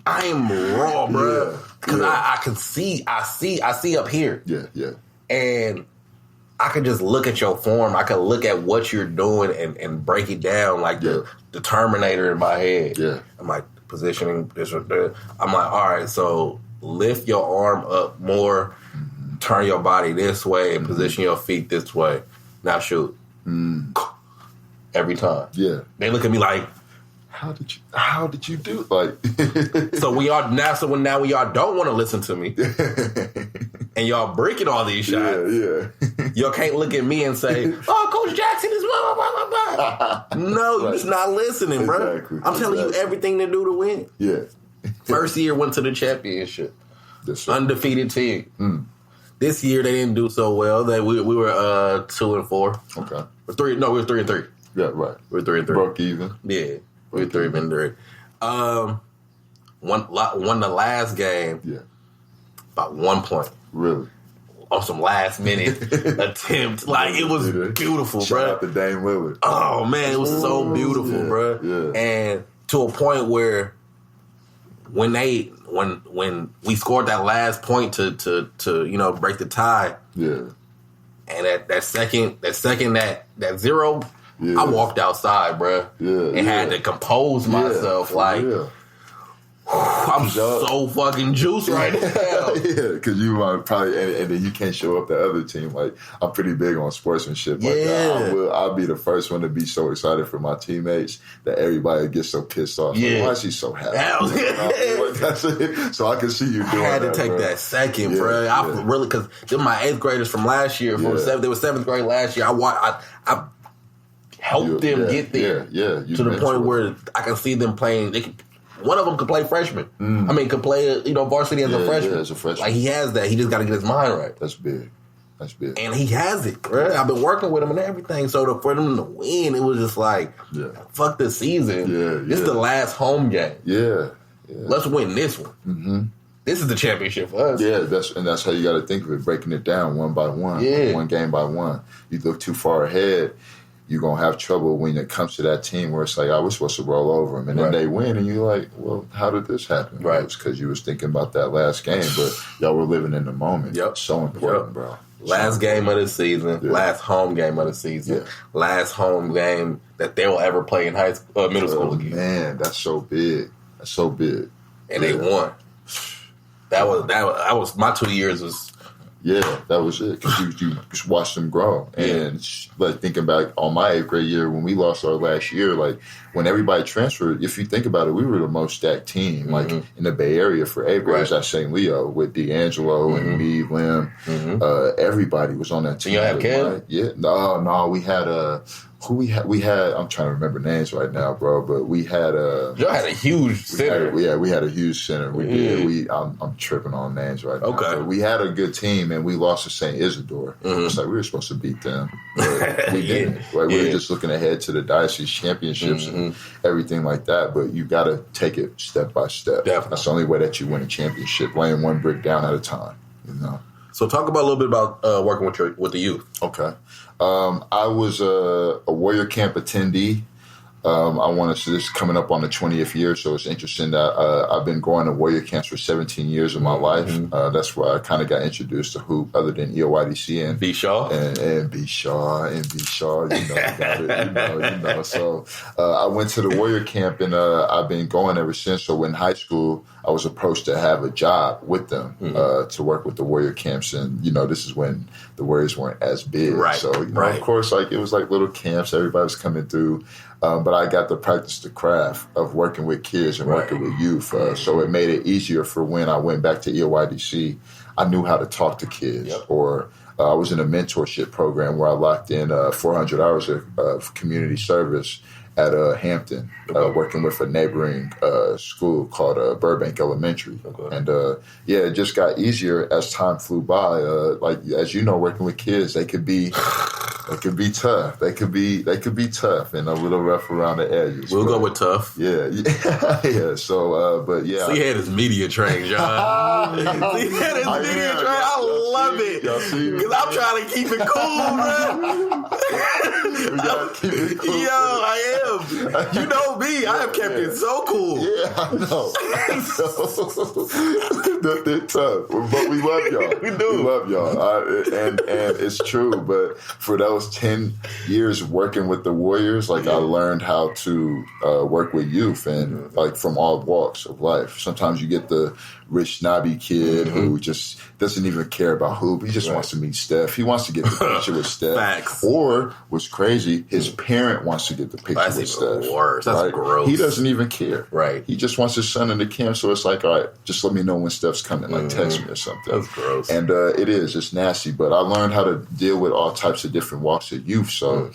I am raw, bro. Because I can see. I see up here. Yeah. And I can just look at your form. I can look at what you're doing and break it down like the Terminator in my head. Yeah. I'm like, positioning this or that. I'm like, all right, so lift your arm up more, turn your body this way, and position your feet this way. Now shoot. Every time. Yeah. They look at me like, how did you do it? Like so when y'all don't want to listen to me and y'all breaking all these shots, y'all can't look at me and say, oh, Coach Jackson is blah, blah, blah, blah. No, you're just not listening, bro. I'm telling you everything to do to win. Yeah. First year went to the championship. Undefeated team. This year they didn't do so well. That we were 2-4. Okay. We were 3-3. Yeah, right. We were 3-3. Broke even. Yeah. We were 3-3. Won the last game. Yeah. About 1 point. Really? On some last minute attempt. Like it was beautiful, bro. Shout out to Dame Lillard. Oh man, it was so beautiful, bro. Yeah. And to a point where when we scored that last point to break the tie. Yeah. And that second zero, I walked outside, bro. Yeah. And had to compose myself. I'm so fucking juiced right now. Yeah, because you are probably, and then you can't show up the other team. Like, I'm pretty big on sportsmanship. Like I'll be the first one to be so excited for my teammates that everybody gets so pissed off. Yeah. Like, why is he so happy? So I can see you doing that. I had to take that second, bro. I really, because they're my 8th graders from last year. They were 7th grade last year. I helped them get there. To the point where I can see them playing. One of them could play freshman. I mean, could play varsity as a freshman. Yeah, as a freshman. Like he has that. He just got to get his mind right. That's big. And he has it, bro. I've been working with him and everything. So for them to win, it was just like, fuck the season. This is the last home game. Yeah. Let's win this one. Mm-hmm. This is the championship for us. Yeah, that's how you got to think of it, breaking it down one by one, one game by one. You look too far ahead, you're going to have trouble when it comes to that team where it's like, we're supposed to roll over them. And then they win, and you're like, well, how did this happen? Right. It's because you was thinking about that last game, but y'all were living in the moment. Yep. So important, bro. Last game of the season, last home game of the season, last home game that they will ever play in middle school again. Man, that's so big. That's so big. And they won. That was my 2 years was. Yeah, that was it. Because you just watched them grow. And like thinking back on my 8th grade year when we lost our last year, like when everybody transferred, if you think about it, we were the most stacked team, like in the Bay Area for 8th graders at St. Leo with D'Angelo and me, Lim. Everybody was on that team. You have kids? Yeah. No, we had who we had. I'm trying to remember names right now, bro. But we had y'all had a huge center. We had a huge center. We did. I'm tripping on names right now. Okay. But we had a good team, and we lost to St. Isidore. It's like we were supposed to beat them, but we didn't. Right? We were just looking ahead to the diocese championships and everything like that. But you got to take it step by step. Definitely. That's the only way that you win a championship, laying one brick down at a time. You know. So talk about a little bit about working with the youth. Okay. I was a Warrior Camp attendee. I want to. This is coming up on the 20th year, so it's interesting that I've been going to warrior camps for 17 years of my life. That's where I kind of got introduced to hoop, other than EOYDC and B. Shaw and B. Shaw. You know about it. You know. So I went to the warrior camp, and I've been going ever since. So in high school, I was approached to have a job with them to work with the warrior camps, and this is when the Warriors weren't as big. Right. So of course, like it was like little camps. Everybody was coming through. But I got to practice the craft of working with kids and working with youth. So it made it easier for when I went back to EOYDC. I knew how to talk to kids. Or I was in a mentorship program where I locked in 400 hours of community service at Hampton, working with a neighboring school called Burbank Elementary. And it just got easier as time flew by. Like as you know, working with kids, they could be tough. They could be tough and a little rough around the edges. We'll go with tough. Yeah. So, but yeah. So he had his media train, John. He had his media train. I love it because I'm trying to keep it cool, bro. We gotta keep it cool. Yo, I am. You know me. I have kept it so cool. Yeah, I know. They're tough, but we love y'all. We do. We love y'all, and it's true. But for those 10 years working with the Warriors, like I learned how to work with youth and like from all walks of life. Sometimes you get the rich snobby kid who just doesn't even care about hoop. He just wants to meet Steph. He wants to get the picture with Steph. Facts. Or what's crazy, his parent wants to get the picture with Steph. That's worse. That's gross. He doesn't even care. Right. He just wants his son in the camp, so it's like, all right, just let me know when Steph's coming. Like text me or something. That's gross. And it is. It's nasty. But I learned how to deal with all types of different walks of youth. So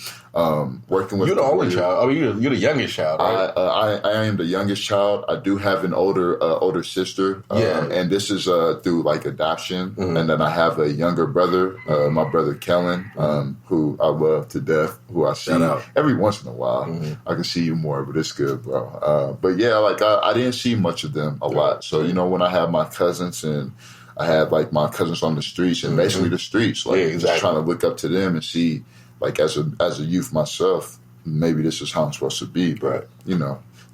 working with you're the only child. I mean, you're the youngest child, right? I am the youngest child. I do have an older sister. And this is through like adoption. And then I have a younger brother, my brother Kellen, who I love to death, who I see every once in a while. I can see you more, but it's good, bro. But yeah, like I didn't see much of them a lot. So, when I have my cousins and I had like my cousins on the streets and basically the streets, like just trying to look up to them and see, like as a youth myself, maybe this is how I'm supposed to be. But,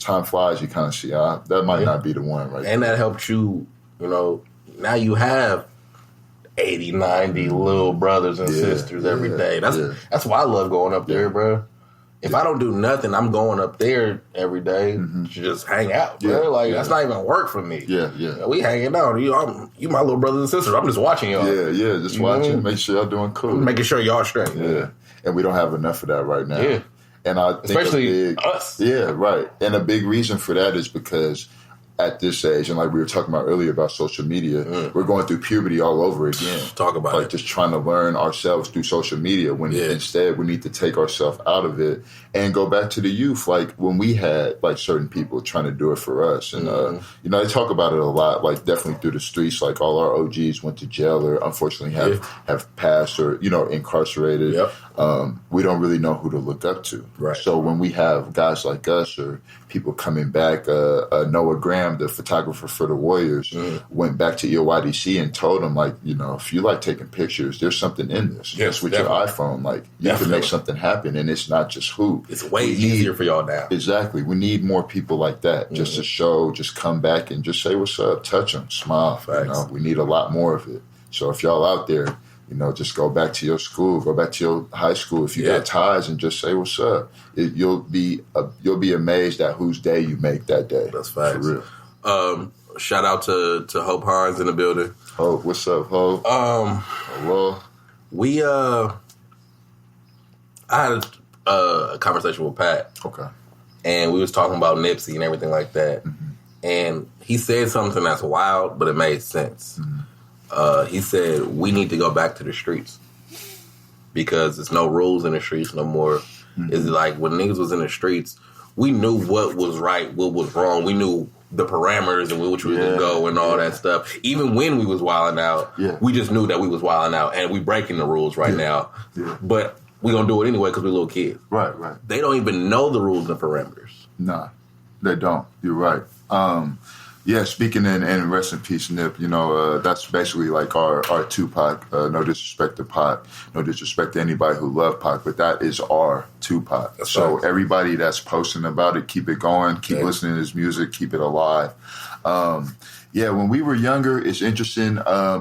time flies, you kind of see, that might not be the one, right? And that helped you, now you have 80, 90 little brothers and sisters every day. That's why I love going up there, bro. If I don't do nothing, I'm going up there every day to just hang out, bro. That's not even work for me. Yeah. We hanging out. You my little brothers and sisters. I'm just watching y'all. Yeah, just watching. Make sure y'all doing cool. Making sure y'all straight. Yeah. And we don't have enough of that right now. Yeah. And I think especially us. Yeah, right. And a big reason for that is because at this age, and like we were talking about earlier about social media, we're going through puberty all over again. Talk about it. Just trying to learn ourselves through social media when instead we need to take ourselves out of it and go back to the youth, like when we had like certain people trying to do it for us. And, they talk about it a lot, like definitely through the streets, like all our OGs went to jail or unfortunately have passed or, incarcerated. Yep. We don't really know who to look up to. Right. So when we have guys like us or people coming back, Noah Graham, the photographer for the Warriors, went back to EOYDC and told them, like, if you like taking pictures, there's something in this. Just with your iPhone, like, you can make something happen, and it's not just hoop. It's way easier for y'all now. Exactly. We need more people like that just to show, just come back and just say what's up, touch them, smile. We need a lot more of it. So if y'all out there, just go back to your school, go back to your high school. If you got ties, and just say what's up. You'll be amazed at whose day you make that day. That's facts. For real. Shout out to Hope Hines in the building. Hope, what's up, Hope? Hello. We I had a conversation with Pat. Okay. And we was talking about Nipsey and everything like that. And he said something that's wild, but it made sense. He said, we need to go back to the streets because there's no rules in the streets no more. It's like when niggas was in the streets, we knew what was right, what was wrong. We knew the parameters and which we would go and all that stuff. Even when we was wilding out, we just knew that we was wilding out and we breaking the rules right now. But we gonna do it anyway because we little kids. Right. They don't even know the rules and parameters. Nah, they don't. You're right. Yeah, speaking and rest in peace, Nip. You know, that's basically like our Tupac. No disrespect to Pac, no disrespect to anybody who loved Pac, but that is our Tupac. That's so right. Everybody that's posting about it, keep it going, keep listening to his music, keep it alive. Yeah, when we were younger, it's interesting.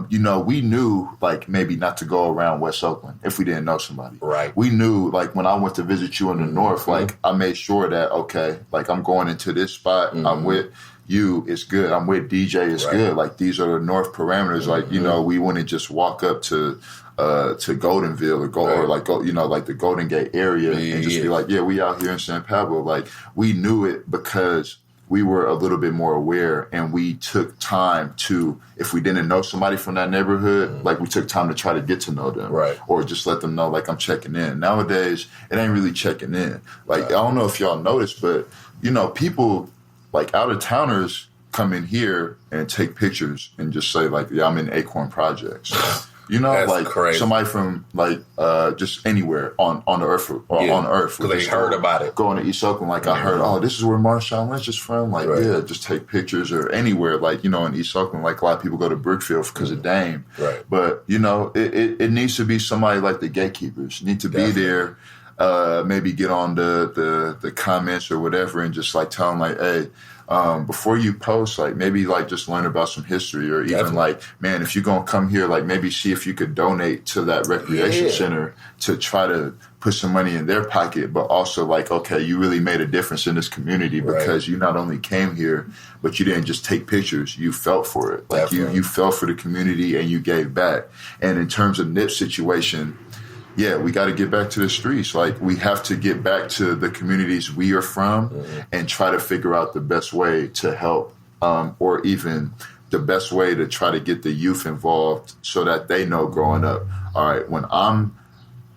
You know, we knew like maybe not to go around West Oakland if we didn't know somebody. Right. We knew like when I went to visit you in the north, like I made sure that okay, like I'm going into this spot. I'm with you. It's good. I'm with DJ. It's good. Like these are the north parameters. Like you know, we wouldn't just walk up to Goldenville or go you know like the Golden Gate area and just be like, yeah, we out here in San Pablo. Like we knew it because we were a little bit more aware and we took time to, if we didn't know somebody from that neighborhood, like we took time to try to get to know them. Right. Or just let them know like I'm checking in. Nowadays, it ain't really checking in. Like, I don't know if y'all noticed, but you know, people like out of towners come in here and take pictures and just say like, yeah, I'm in Acorn Projects. You know, That's like crazy. Somebody from like just anywhere on the earth on Earth because they heard about it. Going to East Oakland, like I heard, oh, this is where Marshawn Lynch is from. Like, yeah, just take pictures or anywhere. Like you know, in East Oakland, like a lot of people go to Brookfield because of Dame. Right. But you know, it needs to be somebody like the gatekeepers need to be there. Maybe get on the comments or whatever and just like tell them like, hey. Before you post, like maybe like just learn about some history or even like, man, if you're going to come here, like maybe see if you could donate to that recreation center to try to put some money in their pocket, but also like, okay, you really made a difference in this community because you not only came here, but you didn't just take pictures, you felt for it. Like you felt for the community and you gave back. And in terms of Nip's situation, yeah, we got to get back to the streets. Like, we have to get back to the communities we are from and try to figure out the best way to help or even the best way to try to get the youth involved so that they know growing up, all right, when I'm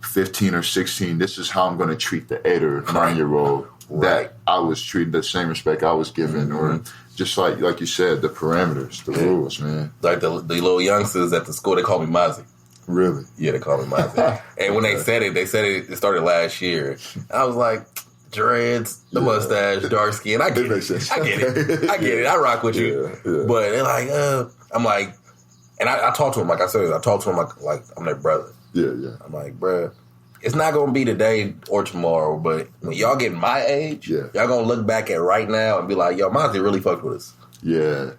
15 or 16, this is how I'm going to treat the 8 or 9-year-old that I was treated the same respect I was given or just like you said, the parameters, the rules, man. Like the little youngsters at the school, they call me Mozzie. Really? Yeah, they call me Mozzie. And when they said it started last year. I was like, dreads, the mustache, dark skin. I get it. Makes sense. I get it. I rock with you. Yeah. But they're like, I'm like, and I talked to him, like I said, like I'm their brother. Yeah. I'm like, bruh, it's not going to be today or tomorrow, but when y'all get my age, y'all going to look back at right now and be like, yo, Mozzie really fucked with us. Yeah.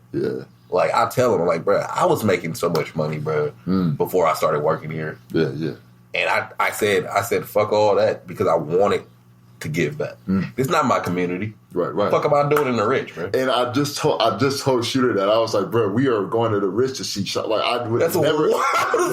Like, I tell him, I'm like, bro, I was making so much money, bro, before I started working here. Yeah. And I said, fuck all that because I wanted to give back. It's not my community. Right. What the fuck am I doing in the rich, bro? And I just told Shooter that I was like, bro, we are going to the Rich to see shot. Like I would never.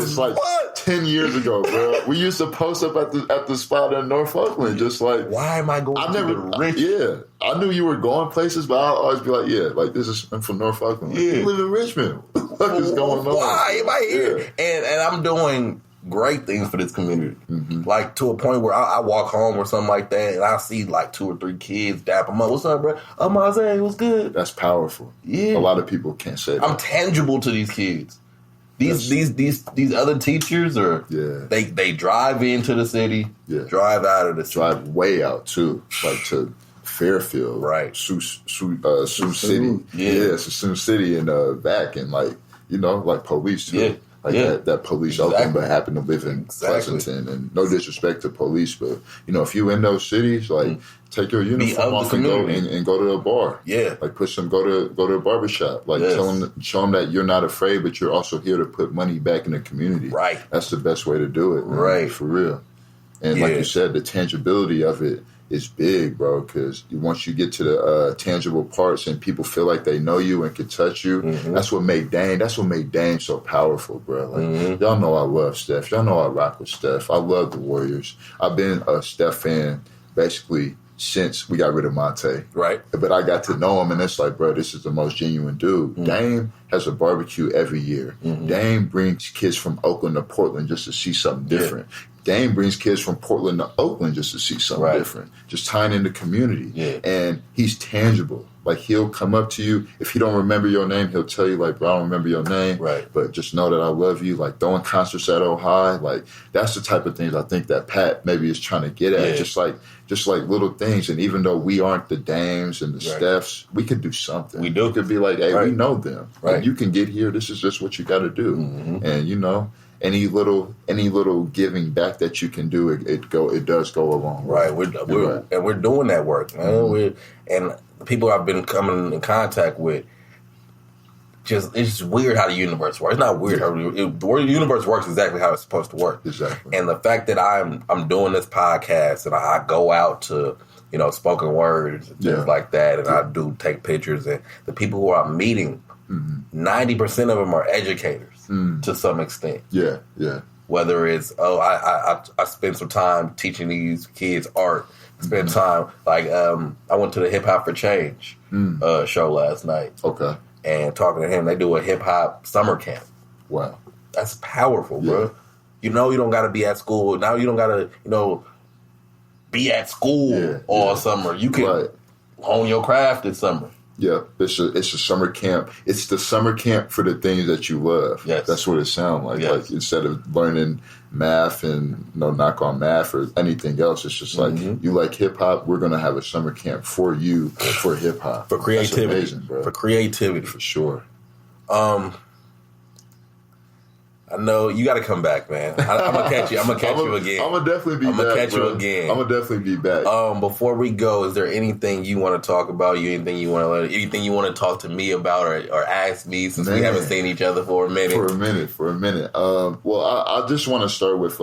It's like 10 years ago, bro. We used to post up at the spot in North Oakland, just like. Why am I going to the Rich? Yeah, I knew you were going places, but I'll always be like, yeah, like I'm from North Oakland. Like, you live in Richmond. What the fuck is going on? Why am I here? And I'm doing great things for this community. Like to a point where I walk home or something like that and I see like 2 or 3 kids dap them up. What's up, bro? Oh, Mozzie, what's good? That's powerful. Yeah. A lot of people can't say that. I'm tangible to these kids. These other teachers are they drive into the city, drive out of the city. Drive way out too, like to Fairfield, right? Sioux City, Sioux City, and back, and like like police too. That police open, but happen to live in Pleasanton. And no disrespect to police, but if you in those cities, like take your uniform off and go to a bar. Yeah, like go to a barbershop. Like show them that you're not afraid, but you're also here to put money back in the community. Right, that's the best way to do it. Man, right, for real. And like you said, the tangibility of it is big, bro, because once you get to the tangible parts and people feel like they know you and can touch you, that's what made Dame so powerful, bro. Like, y'all know I love Steph. Y'all know I rock with Steph. I love the Warriors. I've been a Steph fan basically since we got rid of Monte. Right. But I got to know him, and it's like, bro, this is the most genuine dude. Dame has a barbecue every year. Dame brings kids from Oakland to Portland just to see something different. Dame brings kids from Portland to Oakland just to see something different. Just tying in the community. And he's tangible. like he'll come up to you. If he don't remember your name, he'll tell you like, bro, I don't remember your name. Right. But just know that I love you. Like throwing concerts at Ohio, like that's the type of things I think that Pat maybe is trying to get at. Just like little things. And even though we aren't the Dames and the Stephs, we could do something. We do. We could be like, hey, we know them. Right. Like, you can get here. This is just what you got to do. Mm-hmm. And you know, any little giving back that you can do, it does go a long way. Right. We're doing that work, man. Mm-hmm. And the people I've been coming in contact with, it's just weird how the universe works. It's not weird. The universe works exactly how it's supposed to work. Exactly. And the fact that I'm doing this podcast and I go out to, you know, spoken words and things like that, and I do take pictures, and the people who I'm meeting, 90% of them are educators to some extent. Yeah, yeah. Whether it's I spend some time teaching these kids art. Spend time like I went to the Hip Hop for Change show last night. Okay. And talking to him, they do a hip hop summer camp. Wow, that's powerful, bro. You know, you don't got to be at school now. You don't got to, you know, be at school all summer. You can hone your craft this summer. Yeah, it's a summer camp. It's the summer camp for the things that you love. Yes. That's what it sounds like. Yes. Like instead of learning math and knock on math or anything else, it's just like you like hip hop. We're gonna have a summer camp for you for hip hop, for creativity, that's amazing, bro. For creativity, for sure. I know you got to come back, man. I'm gonna catch you. I'm gonna catch you again. I'm gonna definitely be back. I'm gonna catch you again. I'm gonna definitely be back. Before we go, is there anything you want to talk about? Anything you want to talk to me about or ask me since we haven't seen each other for a minute? For a minute. Well, I just want to start with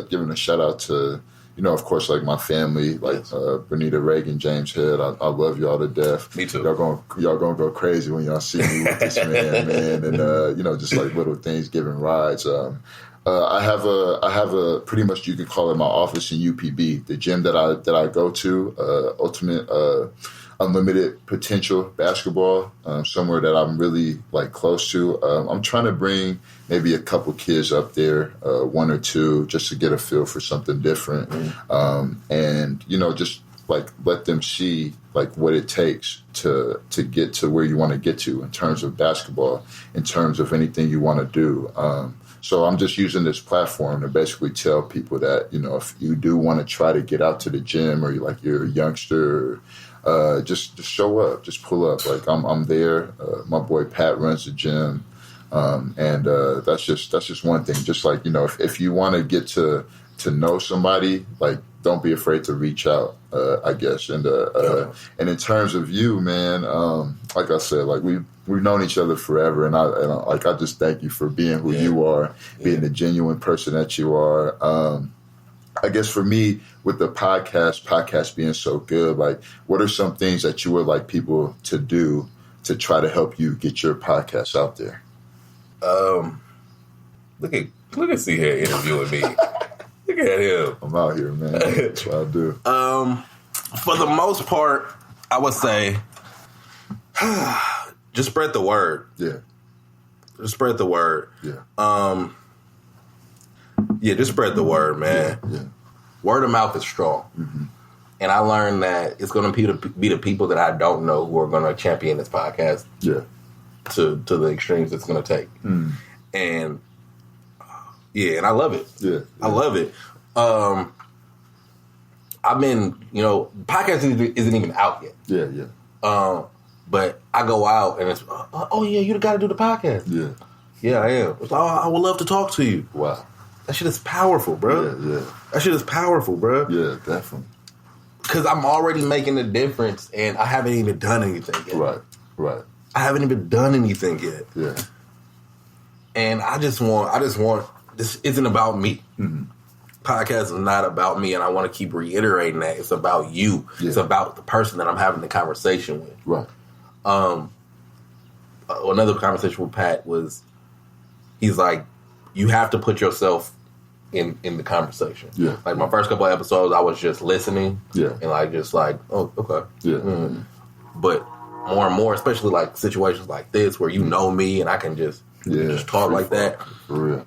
giving a shout out to, you know, of course, like my family, like Bernita Reagan, James Head. I love y'all to death. Me too. Y'all gonna go crazy when y'all see me with this man, and you know, just like little things, giving rides. I have a pretty much, you can call it my office in UPB, the gym that I go to, Ultimate Unlimited Potential Basketball, somewhere that I'm really like close to. I'm trying to bring maybe a couple kids up there, one or two, just to get a feel for something different, and you know, just like let them see like what it takes to get to where you want to get to in terms of basketball, in terms of anything you want to do. So I'm just using this platform to basically tell people that, you know, if you do want to try to get out to the gym, or you're a youngster, just show up, just pull up. Like I'm there. My boy Pat runs the gym, and that's just one thing. Just like, you know, if you want to get to know somebody, like don't be afraid to reach out. I guess, and in terms of you, man, like I said, like we've known each other forever, and I just thank you for being who you are, being the genuine person that you are. I guess for me, with the podcast being so good, like, what are some things that you would like people to do to try to help you get your podcast out there? Look at C here interviewing me. Look at him. I'm out here, man. That's what I do. For the most part, I would say just spread the word. Yeah. Just spread the word. Yeah. Just spread the word, man. Yeah. Word of mouth is strong. Mm-hmm. And I learned that it's going to be the people that I don't know who are going to champion this podcast. Yeah. To the extremes it's going to take. Mm. And and I love it. Yeah. I love it. I've been, you know, podcast isn't even out yet. Yeah. But I go out and it's, you got to do the podcast. Yeah. Yeah, I am. It's like, I would love to talk to you. Wow. That shit is powerful, bro. Yeah. That shit is powerful, bro. Yeah, definitely. Because I'm already making a difference, and I haven't even done anything yet. Right. I haven't even done anything yet. Yeah. And I just want, this isn't about me. Mm-hmm. Podcast is not about me, and I want to keep reiterating that. It's about you. Yeah. It's about the person that I'm having the conversation with. Right. Another conversation with Pat was, he's like, you have to put yourself in the conversation. Yeah. Like my first couple of episodes, I was just listening. Yeah. And oh, okay. Yeah. Mm. But more and more, especially like situations like this where you know me and I can just talk like that. For real.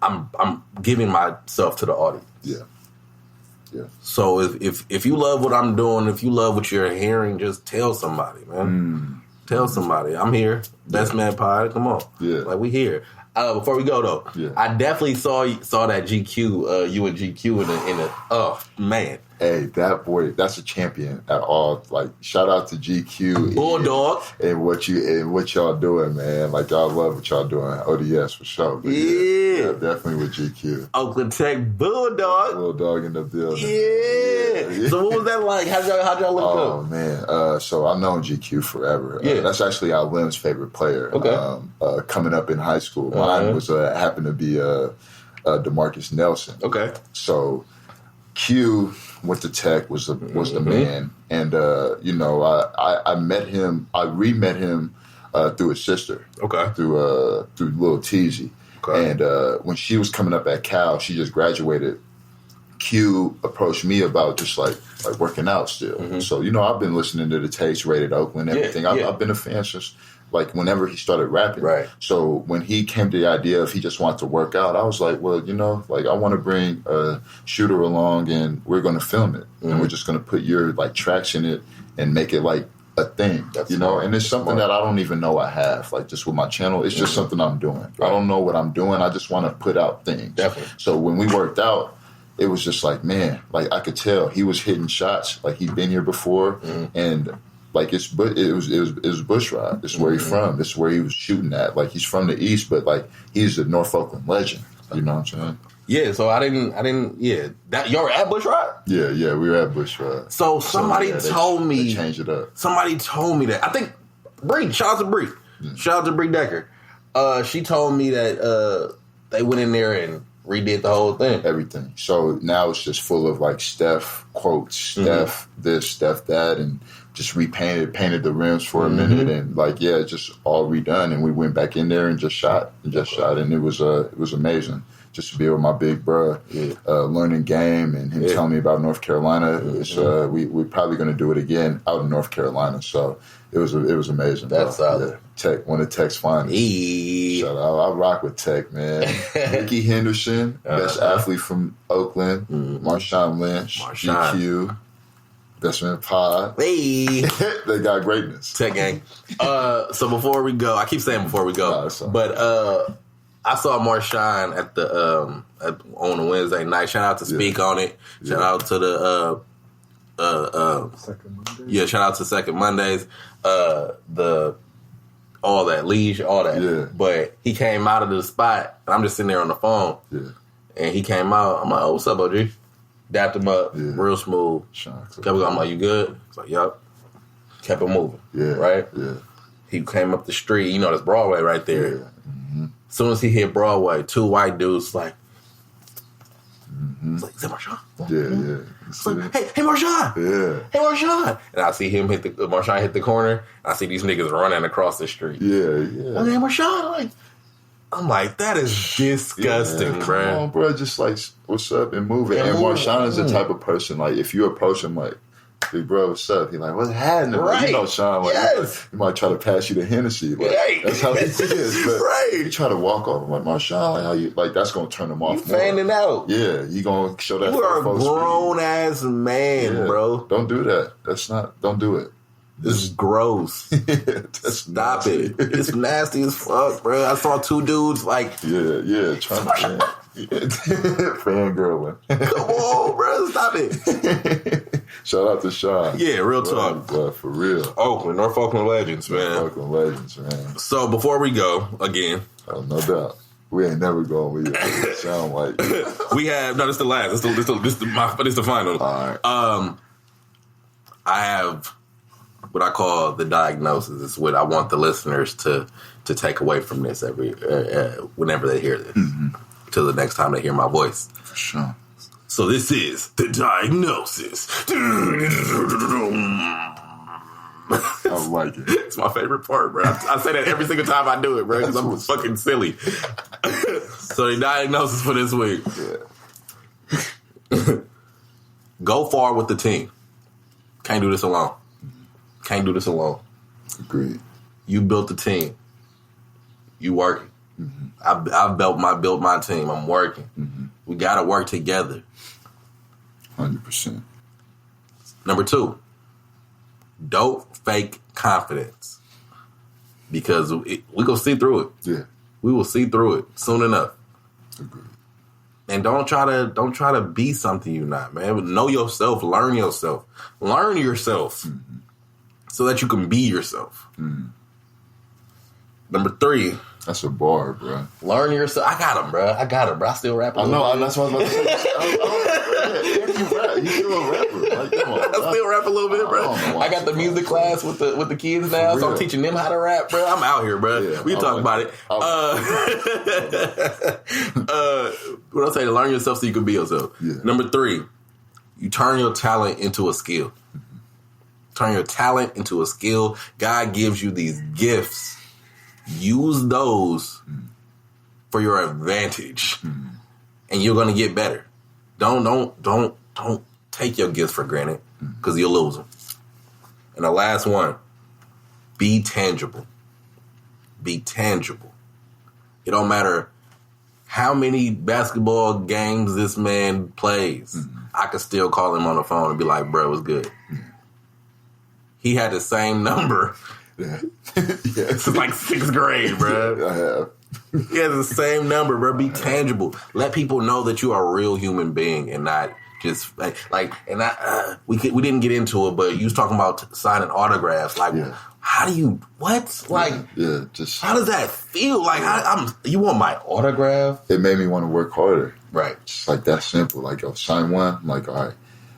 I'm giving myself to the audience. Yeah. Yeah. So if you love what I'm doing, if you love what you're hearing, just tell somebody, man. Tell somebody. I'm here. Best Man Pod. Come on. Yeah. Like, we here. Before we go, though, I definitely saw that GQ, you and GQ in the oh, man. Hey, that boy, that's a champion at all. Like, shout out to GQ. Bulldog. And what y'all doing, man. Like, y'all love what y'all doing. ODS for sure. But yeah, definitely with GQ. Oakland Tech Bulldog. Bulldog in the building. Yeah. So what was that like? How'd y'all look up? Oh, man. So I've known GQ forever. That's actually our Lim's favorite player. Okay. Coming up in high school. Mine was happened to be DeMarcus Nelson. Okay. So Q went to Tech, was the man, and I met him. I re-met him through his sister. Okay. Through Lil Teasy. Okay. And when she was coming up at Cal, she just graduated. Q approached me about just like working out still. So I've been listening to the tapes, Rated Oakland, everything. I've been a fan since like whenever he started rapping. Right. So when he came to the idea of he just wanted to work out, I was like, well, like I want to bring a shooter along and we're going to film it. And we're just going to put your like tracks in it and make it like a thing, smart. And it's something that I don't even know I have, like just with my channel. It's just something I'm doing. Right. I don't know what I'm doing. I just want to put out things. Definitely. So when we worked out, it was just like, man, like I could tell he was hitting shots like he'd been here before, and like it was Bushrod. This is where he's from. This is where he was shooting at. Like he's from the East, but like he's a North Oakland legend. You know what I'm saying? Yeah. So I didn't. Yeah. That y'all were at Bushrod? Yeah. We were at Bushrod. So somebody told me they changed it up. Somebody told me that. I think Bree. Shout out to Bree. Shout out to Bree Decker. She told me that they went in there and redid the whole thing. Everything. So now it's just full of like Steph quotes, Steph this, Steph that, and just painted the rims for a minute, and like just all redone. And we went back in there and just shot, and it was amazing. Just to be with my big bro, learning game, and him telling me about North Carolina. We're probably going to do it again out in North Carolina. So it was amazing. That's solid. Yeah. Tech, one of Tech's finest. Shout out! I rock with Tech, man. Ricky Henderson, best athlete from Oakland. Marshawn Lynch, GQ, Best Man Pod. Hey, they got greatness. Tech gang. So before we go, I keep saying before we go, but I saw Marshawn at the on a Wednesday night. Shout out to Speak on It. Shout out to the Second Monday. shout out to Second Mondays. All that Liege, all that. Yeah. But he came out of the spot, and I'm just sitting there on the phone. Yeah. And he came out. I'm like, "Oh, what's up, OG?" Dapped him up, real smooth. Kept going. I'm like, "You good?" He's like, "Yup." Kept it moving. Yeah. Right. Yeah. He came up the street. There's Broadway right there. Yeah. As soon as he hit Broadway, two white dudes like, it's like, "Is that Marshawn?" Yeah. It's like, hey, Marshawn! Yeah. Hey, Marshawn! And I see him Marshawn hit the corner. I see these niggas running across the street. Yeah. Hey, Marshawn! I'm like, that is disgusting, bro. Come on, bro. Just like, what's up and move it. And Marshawn is the type of person, like, if you approach him, like, "Big bro, what's up?" He's like, "What's happening?" Right. Sean, like, he might try to pass you the Hennessy. Like, that's how he is. But you try to walk off. I'm like, "Marshawn, like, how you?" Like, that's gonna turn him off. You fanning out. Yeah, you gonna show that. You are a grown ass man, bro. Don't do that. Don't do it. This is gross. Stop it. It's nasty as fuck, bro. I saw two dudes like, trying to fangirling. Come on, bro. Stop it. Shout out to Sean. Yeah, real talk. For real. Oakland, North Oakland legends, man. North Oakland legends, man. So before we go, again. Oh, no doubt. We ain't never going to leave it. Sound like we have this is the last. This is the final. All right. I have what I call the diagnosis. It's what I want the listeners to take away from this whenever they hear this. Till the next time they hear my voice. For sure. So this is the diagnosis. I like it. It's my favorite part, bro. I say that every single time I do it, bro, because I'm fucking silly. So the diagnosis for this week. Yeah. Go far with the team. Can't do this alone. Can't do this alone. Agreed. You built the team. You working. I built my team. I'm working. We got to work together. 100%. Number 2, don't fake confidence. Because we gonna see through it. Yeah. We will see through it soon enough. Agreed. And don't try to be something you're not, man. Know yourself, learn yourself. Learn yourself so that you can be yourself. Number 3, That's a bar, bro. learn yourself. I got him, bro. I still rap a I little know. bit. That's what I was about to say. You rap. You still a rapper. Like, come on, I still rap a little bit, bro. I got the music class with the kids now, so I'm teaching them how to rap, bro. I'm out here, bro. Yeah, we can talk about it. What I say, to learn yourself so you can be yourself. Yeah. Number 3, you turn your talent into a skill. Turn your talent into a skill. God gives you these gifts. Use those for your advantage, and you're gonna get better. Don't take your gifts for granted, because you'll lose them. And the last one, be tangible. Be tangible. It don't matter how many basketball games this man plays. I could still call him on the phone and be like, bro, what's good? He had the same number Yeah. since like 6th grade, bro. I have. He has the same number, bro. Be tangible. Let people know that you are a real human being and not just we didn't get into it, but you was talking about signing autographs. Like, how do you, what? Like, just how does that feel? Like, you want my autograph? it made me want to work harder. Right. Just like that simple. Like, I'll sign one. I'm like, all right,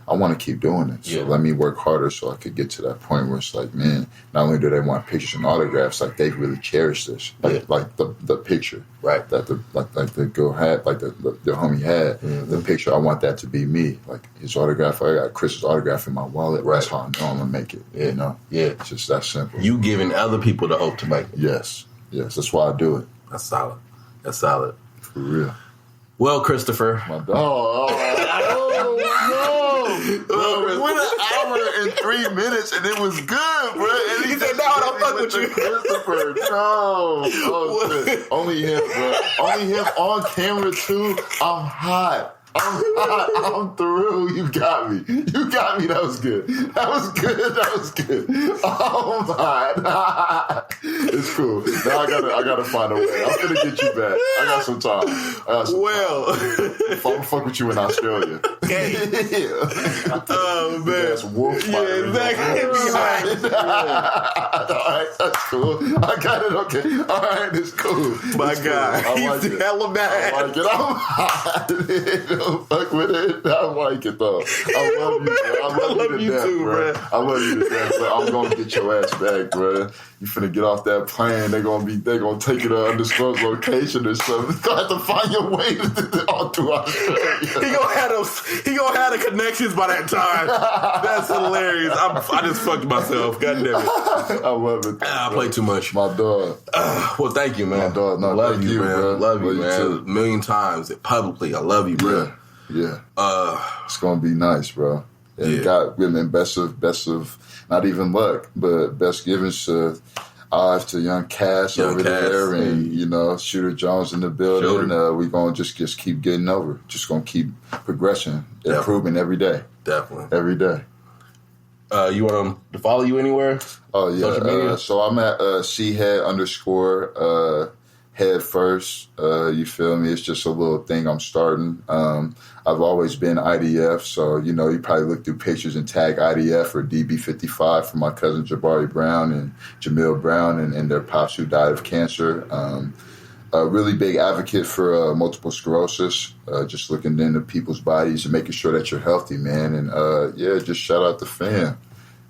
I want to keep doing it. So Yeah. let me work harder so I could get to that point where it's like, man, not only do they want pictures and autographs, like they really cherish this. Like the picture. Right. That the girl had, like the homie had. The picture, I want that to be me. Like his autograph, I got Chris's autograph in my wallet. Right. That's how I know I'm gonna make it. Yeah. You know? Yeah. It's just that simple. You giving other people the hope to make it. Yes. That's why I do it. That's solid. That's solid. For real. Well, Christopher. My dog. No. Went an hour and 3 minutes and it was good, bro. And He said, "No, I don't fuck with you." Christopher, no. Oh, shit. Only him, bro. Only him on camera, too. I'm hot. I'm through. You got me. That was good. Oh my! It's cool. Now I gotta find a way. I'm gonna get you back. I got some time. I'm fuck with you in Australia. Okay. Yeah. Oh man. That's wolf. Yeah, exactly. All right, that's cool. I got it. Okay. All right, it's cool. My It's God, cool. I like he's it. hella mad. I like it. I'm hot. Don't fuck with it. I like it though. I love you, bro. I love you to death, too, bro. bro. I love you to death, bro. I'm gonna get your ass back, bro. You finna get off that plane. They're gonna take you to an undisclosed location or something. You're gonna have to find your way to Australia. He gonna have the connections by that time. That's hilarious. I just fucked myself. God damn it. I love it. I play too much. My dog. Well, thank you, man. My dog. No, love thank you, you, man. bro. Love you, Love you man. too. A million times publicly. I love you, bro. Yeah. It's gonna be nice, bro. And Yeah. got women best of not even luck, but best givens to Ives to Young Cass over there, and Shooter Jones in the building. We gonna just keep getting over. Just gonna keep progressing, improving every day. Definitely. Every day. You want them to follow you anywhere? Oh Social media? yeah. So I'm at _head_ head first. You feel me? It's just a little thing I'm starting. I've always been IDF, so you probably look through pictures and tag IDF or DB55 for my cousin Jabari Brown and Jamil Brown and their pops who died of cancer. A really big advocate for multiple sclerosis, just looking into people's bodies and making sure that you're healthy, man. And just shout out the fam.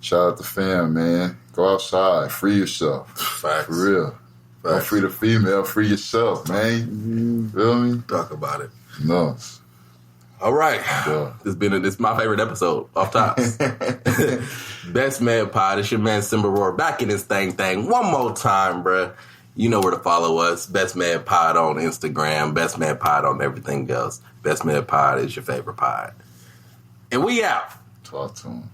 Shout out the fam, man. Go outside, free yourself. Facts. For real. Don't free the female, free yourself, man. Feel me? Talk about it. No. All right. Yeah. This is my favorite episode off tops. Best Man Pod. It's your man Simba Roar back in this thing one more time, bruh. You know where to follow us. Best Man Pod on Instagram. Best Man Pod on everything else. Best Man Pod is your favorite pod. And we out. Talk to him.